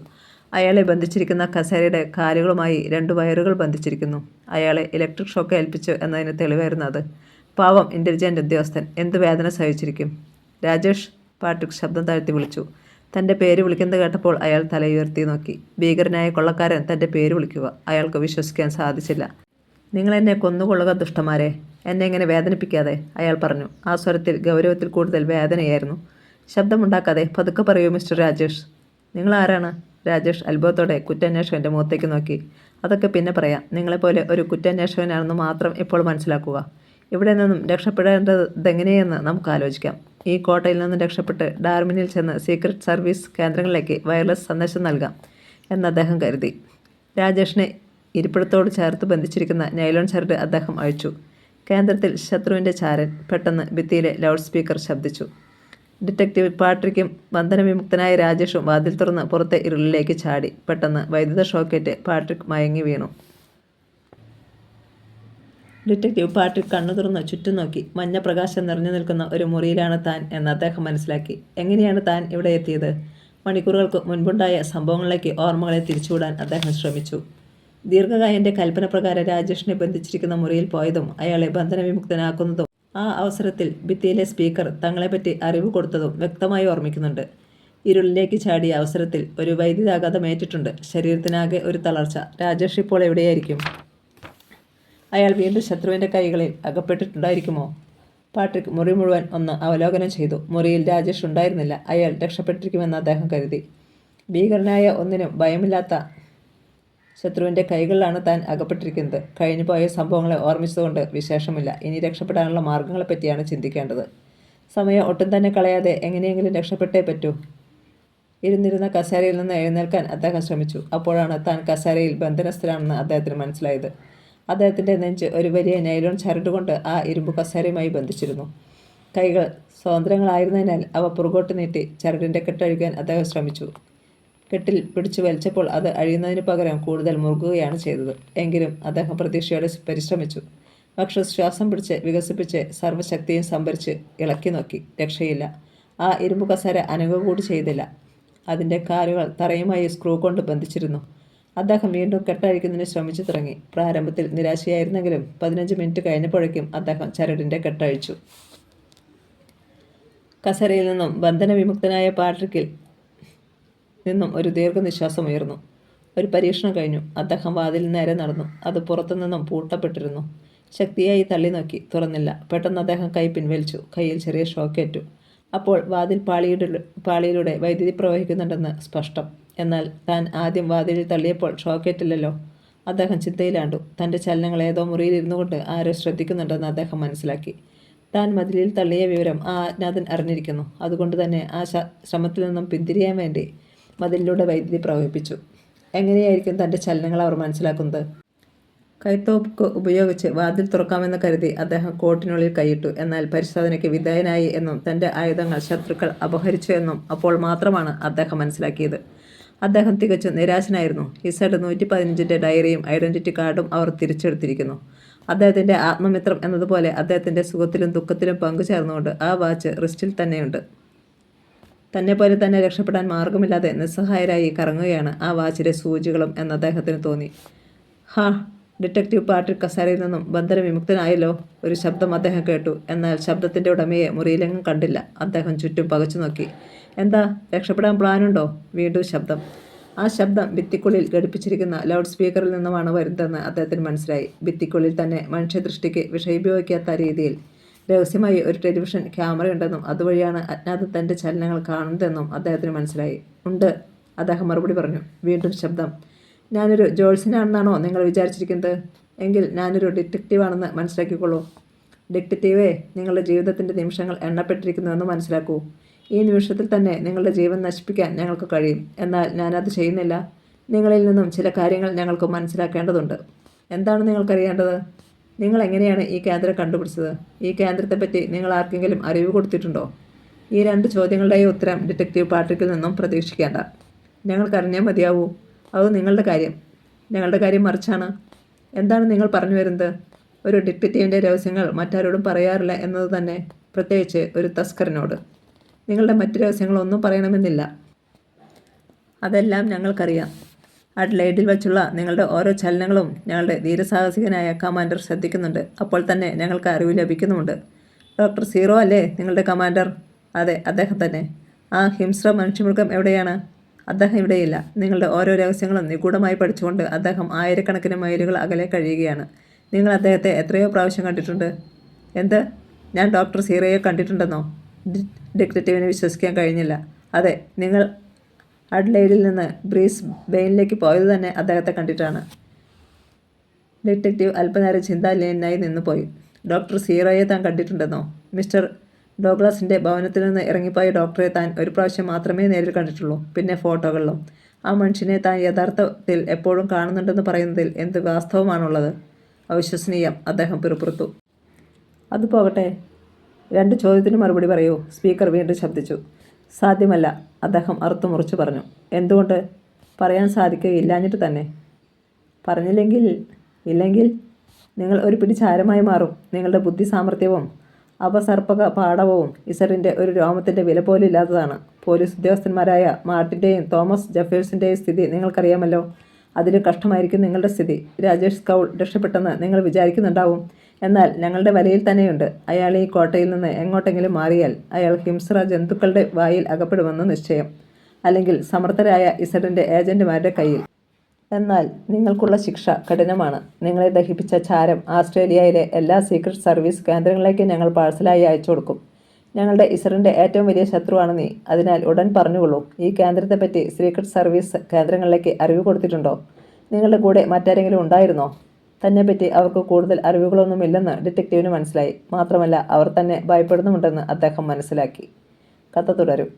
അയാളെ ബന്ധിച്ചിരിക്കുന്ന കസേരയുടെ കാലുകളുമായി 2 വയറുകൾ ബന്ധിച്ചിരിക്കുന്നു. അയാളെ ഇലക്ട്രിക് ഷോക്ക് ഏൽപ്പിച്ചു എന്നതിന് തെളിവായിരുന്നു അത്. പാവം ഇൻ്റലിജൻ്റ് ഉദ്യോഗസ്ഥൻ എന്ത് വേദന സഹിച്ചിരിക്കും. രാജേഷ്, പാട്രിക് ശബ്ദം താഴ്ത്തി വിളിച്ചു. തൻ്റെ പേര് വിളിക്കുന്നത് കേട്ടപ്പോൾ അയാൾ തലയുയർത്തി നോക്കി. ഭീകരനായ കൊള്ളക്കാരൻ തൻ്റെ പേര് വിളിക്കുക. അയാൾക്ക് വിശ്വസിക്കാൻ സാധിച്ചില്ല. നിങ്ങൾ എന്നെ കൊന്നുകൊള്ളുക ദുഷ്ടന്മാരെ, എന്നെ ഇങ്ങനെ വേദനിപ്പിക്കാതെ, അയാൾ പറഞ്ഞു. ആ സ്വരത്തിൽ ഗൗരവത്തിൽ കൂടുതൽ വേദനയായിരുന്നു. ശബ്ദമുണ്ടാക്കാതെ പതുക്കെ പറയൂ മിസ്റ്റർ രാജേഷ്. നിങ്ങൾ ആരാണ്? രാജേഷ് അത്ഭുതത്തോടെ കുറ്റാന്വേഷകൻ്റെ മുഖത്തേക്ക് നോക്കി. അതൊക്കെ പിന്നെ പറയാം. നിങ്ങളെപ്പോലെ ഒരു കുറ്റാന്വേഷകനാണെന്ന് മാത്രം ഇപ്പോൾ മനസ്സിലാക്കുക. ഇവിടെ നിന്നും രക്ഷപ്പെടേണ്ടതെങ്ങനെയെന്ന് നമുക്ക് ആലോചിക്കാം. ഈ കോട്ടയിൽ നിന്നും രക്ഷപ്പെട്ട് ഡാർമിനിൽ ചെന്ന് സീക്രട്ട് സർവീസ് കേന്ദ്രങ്ങളിലേക്ക് വയർലെസ് സന്ദേശം നൽകാം എന്ന് അദ്ദേഹം കരുതി. രാജേഷിനെ ഇരിപ്പിടത്തോട് ചേർത്ത് ബന്ധിച്ചിരിക്കുന്ന നൈലോൺ ചരട് അദ്ദേഹം അഴിച്ചു. കേന്ദ്രത്തിൽ ശത്രുവിൻ്റെ ചാരൻ. പെട്ടെന്ന് ഭിത്തിയിലെ ലൗഡ് സ്പീക്കർ ശബ്ദിച്ചു. ഡിറ്റക്റ്റീവ് പാട്രിക്കും ബന്ധനവിമുക്തനായ രാജേഷും വാതിൽ തുറന്ന് പുറത്തെ ഇരുളിലേക്ക് ചാടി. പെട്ടെന്ന് വൈദ്യുത ഷോക്കേറ്റ് പാട്രിക് മയങ്ങി വീണു. ഡിറ്റക്റ്റീവ് പാട്രിക് കണ്ണു തുറന്ന് ചുറ്റും നോക്കി. മഞ്ഞ പ്രകാശം നിറഞ്ഞു നിൽക്കുന്ന ഒരു മുറിയിലാണ് താൻ എന്ന് അദ്ദേഹം മനസ്സിലാക്കി. എങ്ങനെയാണ് താൻ ഇവിടെ എത്തിയത്? മണിക്കൂറുകൾക്ക് മുൻപുണ്ടായ സംഭവങ്ങളിലേക്ക് ഓർമ്മകളെ തിരിച്ചുവിടാൻ അദ്ദേഹം ശ്രമിച്ചു. ദീർഘകായൻ്റെ കൽപ്പന പ്രകാരം രാജേഷിനെ ബന്ധിച്ചിരിക്കുന്ന മുറിയിൽ പോയതും അയാളെ ബന്ധനവിമുക്തനാക്കുന്നതും ആ അവസരത്തിൽ ഭിത്തിയിലെ സ്പീക്കർ തങ്ങളെപ്പറ്റി അറിവ് കൊടുത്തതും വ്യക്തമായി ഓർമ്മിക്കുന്നുണ്ട്. ഇരുളിലേക്ക് ചാടിയ അവസരത്തിൽ ഒരു വൈദ്യുതാഘാതം ഏറ്റിട്ടുണ്ട്. ശരീരത്തിനാകെ ഒരു തളർച്ച. രാജേഷ് ഇപ്പോൾ എവിടെയായിരിക്കും? അയാൾ വീണ്ടും ശത്രുവിൻ്റെ കൈകളിൽ അകപ്പെട്ടിട്ടുണ്ടായിരിക്കുമോ? പാട്രിക് മുറി മുഴുവൻ ഒന്ന് അവലോകനം ചെയ്തു. മുറിയിൽ രാജേഷ് ഉണ്ടായിരുന്നില്ല. അയാൾ രക്ഷപ്പെട്ടിരിക്കുമെന്ന് അദ്ദേഹം കരുതി. ഭീകരനായ ഒന്നിനും ഭയമില്ലാത്ത ശത്രുവിൻ്റെ കൈകളിലാണ് താൻ അകപ്പെട്ടിരിക്കുന്നത്. കഴിഞ്ഞുപോയ സംഭവങ്ങളെ ഓർമ്മിച്ചതുകൊണ്ട് വിശേഷമില്ല. ഇനി രക്ഷപ്പെടാനുള്ള മാർഗങ്ങളെപ്പറ്റിയാണ് ചിന്തിക്കേണ്ടത്. സമയം ഒട്ടും തന്നെ കളയാതെ എങ്ങനെയെങ്കിലും രക്ഷപ്പെട്ടേ പറ്റൂ. ഇരുന്നിരുന്ന കസേരയിൽ നിന്ന് എഴുന്നേൽക്കാൻ അദ്ദേഹം ശ്രമിച്ചു. അപ്പോഴാണ് താൻ കസേരയിൽ ബന്ധനസ്ഥനാണെന്ന് അദ്ദേഹത്തിന് മനസ്സിലായത്. അദ്ദേഹത്തിൻ്റെ നെഞ്ച് ഒരു വലിയ നൈലോൺ ചരടുകൊണ്ട് ആ ഇരുമ്പ് കസേരയുമായി ബന്ധിച്ചിരുന്നു. കൈകൾ സ്വതന്ത്രങ്ങളായിരുന്നതിനാൽ അവ പുറകോട്ട് നീട്ടി ചരടിൻ്റെ കെട്ടഴിക്കാൻ അദ്ദേഹം ശ്രമിച്ചു. കെട്ടിൽ പിടിച്ചു വലിച്ചപ്പോൾ അത് അഴിയുന്നതിന് പകരം കൂടുതൽ മുറുകുകയാണ് ചെയ്തത്. എങ്കിലും അദ്ദേഹം പ്രതീക്ഷയോടെ പരിശ്രമിച്ചു. പക്ഷെ ശ്വാസം പിടിച്ച് വികസിപ്പിച്ച് സർവ്വശക്തിയും സംഭരിച്ച് ഇളക്കി നോക്കി. രക്ഷയില്ല. ആ ഇരുമ്പ് കസേര അനങ്ങുക കൂടി ചെയ്തില്ല. അതിൻ്റെ കാലുകൾ തറയുമായി സ്ക്രൂ കൊണ്ട് ബന്ധിച്ചിരുന്നു. അദ്ദേഹം വീണ്ടും കെട്ടഴിക്കുന്നതിന് ശ്രമിച്ചു തുടങ്ങി. പ്രാരംഭത്തിൽ നിരാശയായിരുന്നെങ്കിലും 15 മിനിറ്റ് കഴിഞ്ഞപ്പോഴേക്കും അദ്ദേഹം ചരടിൻ്റെ കെട്ടഴിച്ചു. കസേരയിൽ നിന്നും ബന്ധനവിമുക്തനായ പാട്രിക്കിൽ നിന്നും ഒരു ദീർഘനിശ്വാസം ഉയർന്നു. ഒരു പരീക്ഷണം കഴിഞ്ഞു. അദ്ദേഹം വാതിലിന് നേരെ നടന്നു. അത് പുറത്തുനിന്നും പൂട്ടപ്പെട്ടിരുന്നു. ശക്തിയായി തള്ളി നോക്കി. തുറന്നില്ല. പെട്ടെന്ന് അദ്ദേഹം കൈ പിൻവലിച്ചു. കയ്യിൽ ചെറിയ ഷോക്കേറ്റു. അപ്പോൾ വാതിൽ പാളിയിലൂടെ വൈദ്യുതി പ്രവഹിക്കുന്നുണ്ടെന്ന് സ്പഷ്ടം. എന്നാൽ താൻ ആദ്യം വാതിലിൽ തള്ളിയപ്പോൾ ഷോക്കേറ്റില്ലല്ലോ. അദ്ദേഹം ചിന്തയിലാണ്ടു. തൻ്റെ ചലനങ്ങൾ ഏതോ മുറിയിൽ ഇരുന്നു കൊണ്ട് ആരോ ശ്രദ്ധിക്കുന്നുണ്ടെന്ന് അദ്ദേഹം മനസ്സിലാക്കി. താൻ മതിലിൽ തള്ളിയ വിവരം ആ അജ്ഞാതൻ അറിഞ്ഞിരിക്കുന്നു. അതുകൊണ്ട് തന്നെ ആ ശ്രമത്തിൽ നിന്നും പിന്തിരിയാൻ വേണ്ടി മതിലിലൂടെ വൈദ്യുതി പ്രവഹിപ്പിച്ചു. എങ്ങനെയായിരിക്കും തൻ്റെ ചലനങ്ങൾ അവർ മനസ്സിലാക്കുന്നത്? കൈത്തോക്ക് ഉപയോഗിച്ച് വാതിൽ തുറക്കാമെന്ന് കരുതി അദ്ദേഹം കോട്ടിനുള്ളിൽ കൈയിട്ടു. എന്നാൽ പരിശോധനയ്ക്ക് വിധേയനായി എന്നും തൻ്റെ ആയുധങ്ങൾ ശത്രുക്കൾ അപഹരിച്ചു എന്നും അപ്പോൾ മാത്രമാണ് അദ്ദേഹം മനസ്സിലാക്കിയത്. അദ്ദേഹം തികച്ചും നിരാശനായിരുന്നു. ഇസഡ് 115 ഡയറിയും ഐഡൻറ്റിറ്റി കാർഡും അവർ തിരിച്ചെടുത്തിരിക്കുന്നു. അദ്ദേഹത്തിൻ്റെ ആത്മമിത്രം എന്നതുപോലെ അദ്ദേഹത്തിൻ്റെ സുഖത്തിലും ദുഃഖത്തിലും പങ്കുചേർന്നുകൊണ്ട് ആ വാച്ച് റിസ്റ്റിൽ തന്നെയുണ്ട്. തന്നെപ്പോലെ തന്നെ രക്ഷപ്പെടാൻ മാർഗമില്ലാതെ നിസ്സഹായരായി കറങ്ങുകയാണ് ആ വാച്ചിലെ സൂചികളും എന്ന് അദ്ദേഹത്തിന് തോന്നി. ഡിറ്റക്റ്റീവ് പാട്രിക് കസേരയിൽ നിന്നും ബന്ധനവിമുക്തനായല്ലോ. ഒരു ശബ്ദം അദ്ദേഹം കേട്ടു. എന്നാൽ ശബ്ദത്തിൻ്റെ ഉടമയെ മുറിയിലെങ്ങും കണ്ടില്ല. അദ്ദേഹം ചുറ്റും പകച്ചു നോക്കി. എന്താ, രക്ഷപ്പെടാൻ പ്ലാനുണ്ടോ? വീണ്ടും ശബ്ദം. ആ ശബ്ദം ഭിത്തിക്കുള്ളിൽ ഘടിപ്പിച്ചിരിക്കുന്ന ലൗഡ് സ്പീക്കറിൽ നിന്നുമാണ് വരുന്നതെന്ന് അദ്ദേഹത്തിന് മനസ്സിലായി. ഭിത്തിക്കുള്ളിൽ തന്നെ മനുഷ്യദൃഷ്ടിക്ക് വിഷയീഭവിക്കാത്ത രീതിയിൽ രഹസ്യമായി ഒരു ടെലിവിഷൻ ക്യാമറയുണ്ടെന്നും അതുവഴിയാണ് അജ്ഞാതൻ തൻ്റെ ചലനങ്ങൾ കാണുന്നതെന്നും അദ്ദേഹത്തിന് മനസ്സിലായി. ഉണ്ട്, അദ്ദേഹം മറുപടി പറഞ്ഞു. വീണ്ടും ശബ്ദം. ഞാനൊരു ജോൾസിനാണെന്നാണോ നിങ്ങൾ വിചാരിച്ചിരിക്കുന്നത്? എങ്കിൽ ഞാനൊരു ഡിറ്റക്റ്റീവാണെന്ന് മനസ്സിലാക്കിക്കൊള്ളൂ. ഡിറ്റക്റ്റീവേ, നിങ്ങളുടെ ജീവിതത്തിൻ്റെ നിമിഷങ്ങൾ എണ്ണപ്പെട്ടിരിക്കുന്നുവെന്ന് മനസ്സിലാക്കൂ. ഈ നിമിഷത്തിൽ തന്നെ നിങ്ങളുടെ ജീവൻ നശിപ്പിക്കാൻ ഞങ്ങൾക്ക് കഴിയും. എന്നാൽ ഞാനത് ചെയ്യുന്നില്ല. നിങ്ങളിൽ നിന്നും ചില കാര്യങ്ങൾ ഞങ്ങൾക്ക് മനസ്സിലാക്കേണ്ടതുണ്ട്. എന്താണ് നിങ്ങൾക്കറിയേണ്ടത്? നിങ്ങൾ എങ്ങനെയാണ് ഈ കേന്ദ്രം കണ്ടുപിടിച്ചത്? ഈ കേന്ദ്രത്തെപ്പറ്റി നിങ്ങൾ ആർക്കെങ്കിലും അറിവ് കൊടുത്തിട്ടുണ്ടോ? ഈ 2 ചോദ്യങ്ങളുടെയും ഉത്തരം ഡിറ്റക്റ്റീവ് പാട്രിക്കിൽ നിന്നും പ്രതീക്ഷിക്കേണ്ട. ഞങ്ങൾക്കറിഞ്ഞാൽ മതിയാവൂ. അത് നിങ്ങളുടെ കാര്യം. ഞങ്ങളുടെ കാര്യം മറിച്ചാണ്. എന്താണ് നിങ്ങൾ പറഞ്ഞു വരുന്നത്? ഒരു ഡിറ്റക്റ്റീവിൻ്റെ രഹസ്യങ്ങൾ മറ്റാരോടും പറയാറില്ല എന്നത് തന്നെ, പ്രത്യേകിച്ച് ഒരു തസ്കറിനോട്. നിങ്ങളുടെ മറ്റ് രഹസ്യങ്ങളൊന്നും പറയണമെന്നില്ല. അതെല്ലാം ഞങ്ങൾക്കറിയാം. അഡ്ലൈഡിൽ വച്ചുള്ള നിങ്ങളുടെ ഓരോ ചലനങ്ങളും ഞങ്ങളുടെ ധീരസാഹസികനായ കമാൻഡർ ശ്രദ്ധിക്കുന്നുണ്ട്. അപ്പോൾ തന്നെ ഞങ്ങൾക്ക് അറിവ് ലഭിക്കുന്നുമുണ്ട്. ഡോക്ടർ സീറോ അല്ലേ നിങ്ങളുടെ കമാൻഡർ? അതെ, അദ്ദേഹം തന്നെ. ആ ഹിംസ്ര മനുഷ്യമൃഗം എവിടെയാണ്? അദ്ദേഹം ഇവിടെയില്ല. നിങ്ങളുടെ ഓരോ രഹസ്യങ്ങളും നിഗൂഢമായി പഠിച്ചുകൊണ്ട് അദ്ദേഹം ആയിരക്കണക്കിന് മൈലുകൾ അകലെ കഴിയുകയാണ്. നിങ്ങൾ അദ്ദേഹത്തെ എത്രയോ പ്രാവശ്യം കണ്ടിട്ടുണ്ട്. എന്ത്? ഞാൻ ഡോക്ടർ സീറോയെ കണ്ടിട്ടുണ്ടെന്നോ? ഡിറ്റക്റ്റീവിന് വിശ്വസിക്കാൻ കഴിഞ്ഞില്ല. അതെ, നിങ്ങൾ അഡ്ലൈഡിൽ നിന്ന് ബ്രീസ് ബെയിനിലേക്ക് പോയത് തന്നെ അദ്ദേഹത്തെ കണ്ടിട്ടാണ്. ഡിറ്റക്റ്റീവ് അല്പനേരം ചിന്താലീനായി നിന്നുപോയി. ഡോക്ടർ സീറോയെ താൻ കണ്ടിട്ടുണ്ടെന്നോ? മിസ്റ്റർ ഡോഗ്ലാസിൻ്റെ ഭവനത്തിൽ നിന്ന് ഇറങ്ങിപ്പോയ ഡോക്ടറെ താൻ ഒരു പ്രാവശ്യം മാത്രമേ നേരിൽ കണ്ടിട്ടുള്ളൂ, പിന്നെ ഫോട്ടോകളിലും. ആ മനുഷ്യനെ താൻ യഥാർത്ഥത്തിൽ എപ്പോഴും കാണുന്നുണ്ടെന്ന് പറയുന്നതിൽ എന്ത് വാസ്തവമാണുള്ളത്? അവിശ്വസനീയം, അദ്ദേഹം പിറുപിറുത്തു. അത് പോകട്ടെ, 2 ചോദ്യത്തിന് മറുപടി പറയൂ, സ്പീക്കർ വീണ്ടും ശബ്ദിച്ചു. സാധ്യമല്ല, അദ്ദേഹം അറുത്തുമുറിച്ചു പറഞ്ഞു. എന്തുകൊണ്ട്? പറയാൻ സാധിക്കുകയില്ലാഞ്ഞിട്ട് തന്നെ. ഇല്ലെങ്കിൽ നിങ്ങൾ ഒരു പിടി ചാരമായി മാറും. നിങ്ങളുടെ ബുദ്ധി സാമർഥ്യവും അപസർപ്പക പാടവവും ഇസറിൻ്റെ ഒരു രോമത്തിൻ്റെ വില പോലും ഇല്ലാത്തതാണ്. പോലീസ് ഉദ്യോഗസ്ഥന്മാരായ മാർട്ടിൻ്റെയും തോമസ് ജെഫേഴ്സിൻ്റെയും സ്ഥിതി നിങ്ങൾക്കറിയാമല്ലോ. അതിലും കഷ്ടമായിരിക്കും നിങ്ങളുടെ സ്ഥിതി. രാജേഷ് കൗൾ രക്ഷപ്പെട്ടെന്ന് നിങ്ങൾ വിചാരിക്കുന്നുണ്ടാവും. എന്നാൽ ഞങ്ങളുടെ വലയിൽ തന്നെയുണ്ട്. അയാൾ ഈ കോട്ടയിൽ നിന്ന് എങ്ങോട്ടെങ്കിലും മാറിയാൽ അയാൾ ഹിംസ്ര ജന്തുക്കളുടെ വായിൽ അകപ്പെടുമെന്ന് നിശ്ചയം. അല്ലെങ്കിൽ സമർത്ഥരായ ഇസഡിൻ്റെ ഏജന്റുമാരുടെ കയ്യിൽ. എന്നാൽ നിങ്ങൾക്കുള്ള ശിക്ഷ കഠിനമാണ്. നിങ്ങളെ ദഹിപ്പിച്ച ചാരം ആസ്ട്രേലിയയിലെ എല്ലാ സീക്രട്ട് സർവീസ് കേന്ദ്രങ്ങളിലേക്ക് ഞങ്ങൾ പാഴ്സലായി അയച്ചു കൊടുക്കും. ഞങ്ങളുടെ ഇസറിൻ്റെ ഏറ്റവും വലിയ ശത്രുവാണ് നീ. അതിനാൽ ഉടൻ പറഞ്ഞുകൊള്ളൂ, ഈ കേന്ദ്രത്തെപ്പറ്റി സീക്രട്ട് സർവീസ് കേന്ദ്രങ്ങളിലേക്ക് അറിവ് കൊടുത്തിട്ടുണ്ടോ? നിങ്ങളുടെ കൂടെ മറ്റാരെങ്കിലും ഉണ്ടായിരുന്നോ? തന്നെപ്പറ്റി അവർക്ക് കൂടുതൽ അറിവുകളൊന്നുമില്ലെന്ന് ഡിറ്റക്റ്റീവിന് മനസ്സിലായി. മാത്രമല്ല, അവർ തന്നെ ഭയപ്പെടുന്നുമുണ്ടെന്ന് അദ്ദേഹം മനസ്സിലാക്കി. കഥ തുടരും.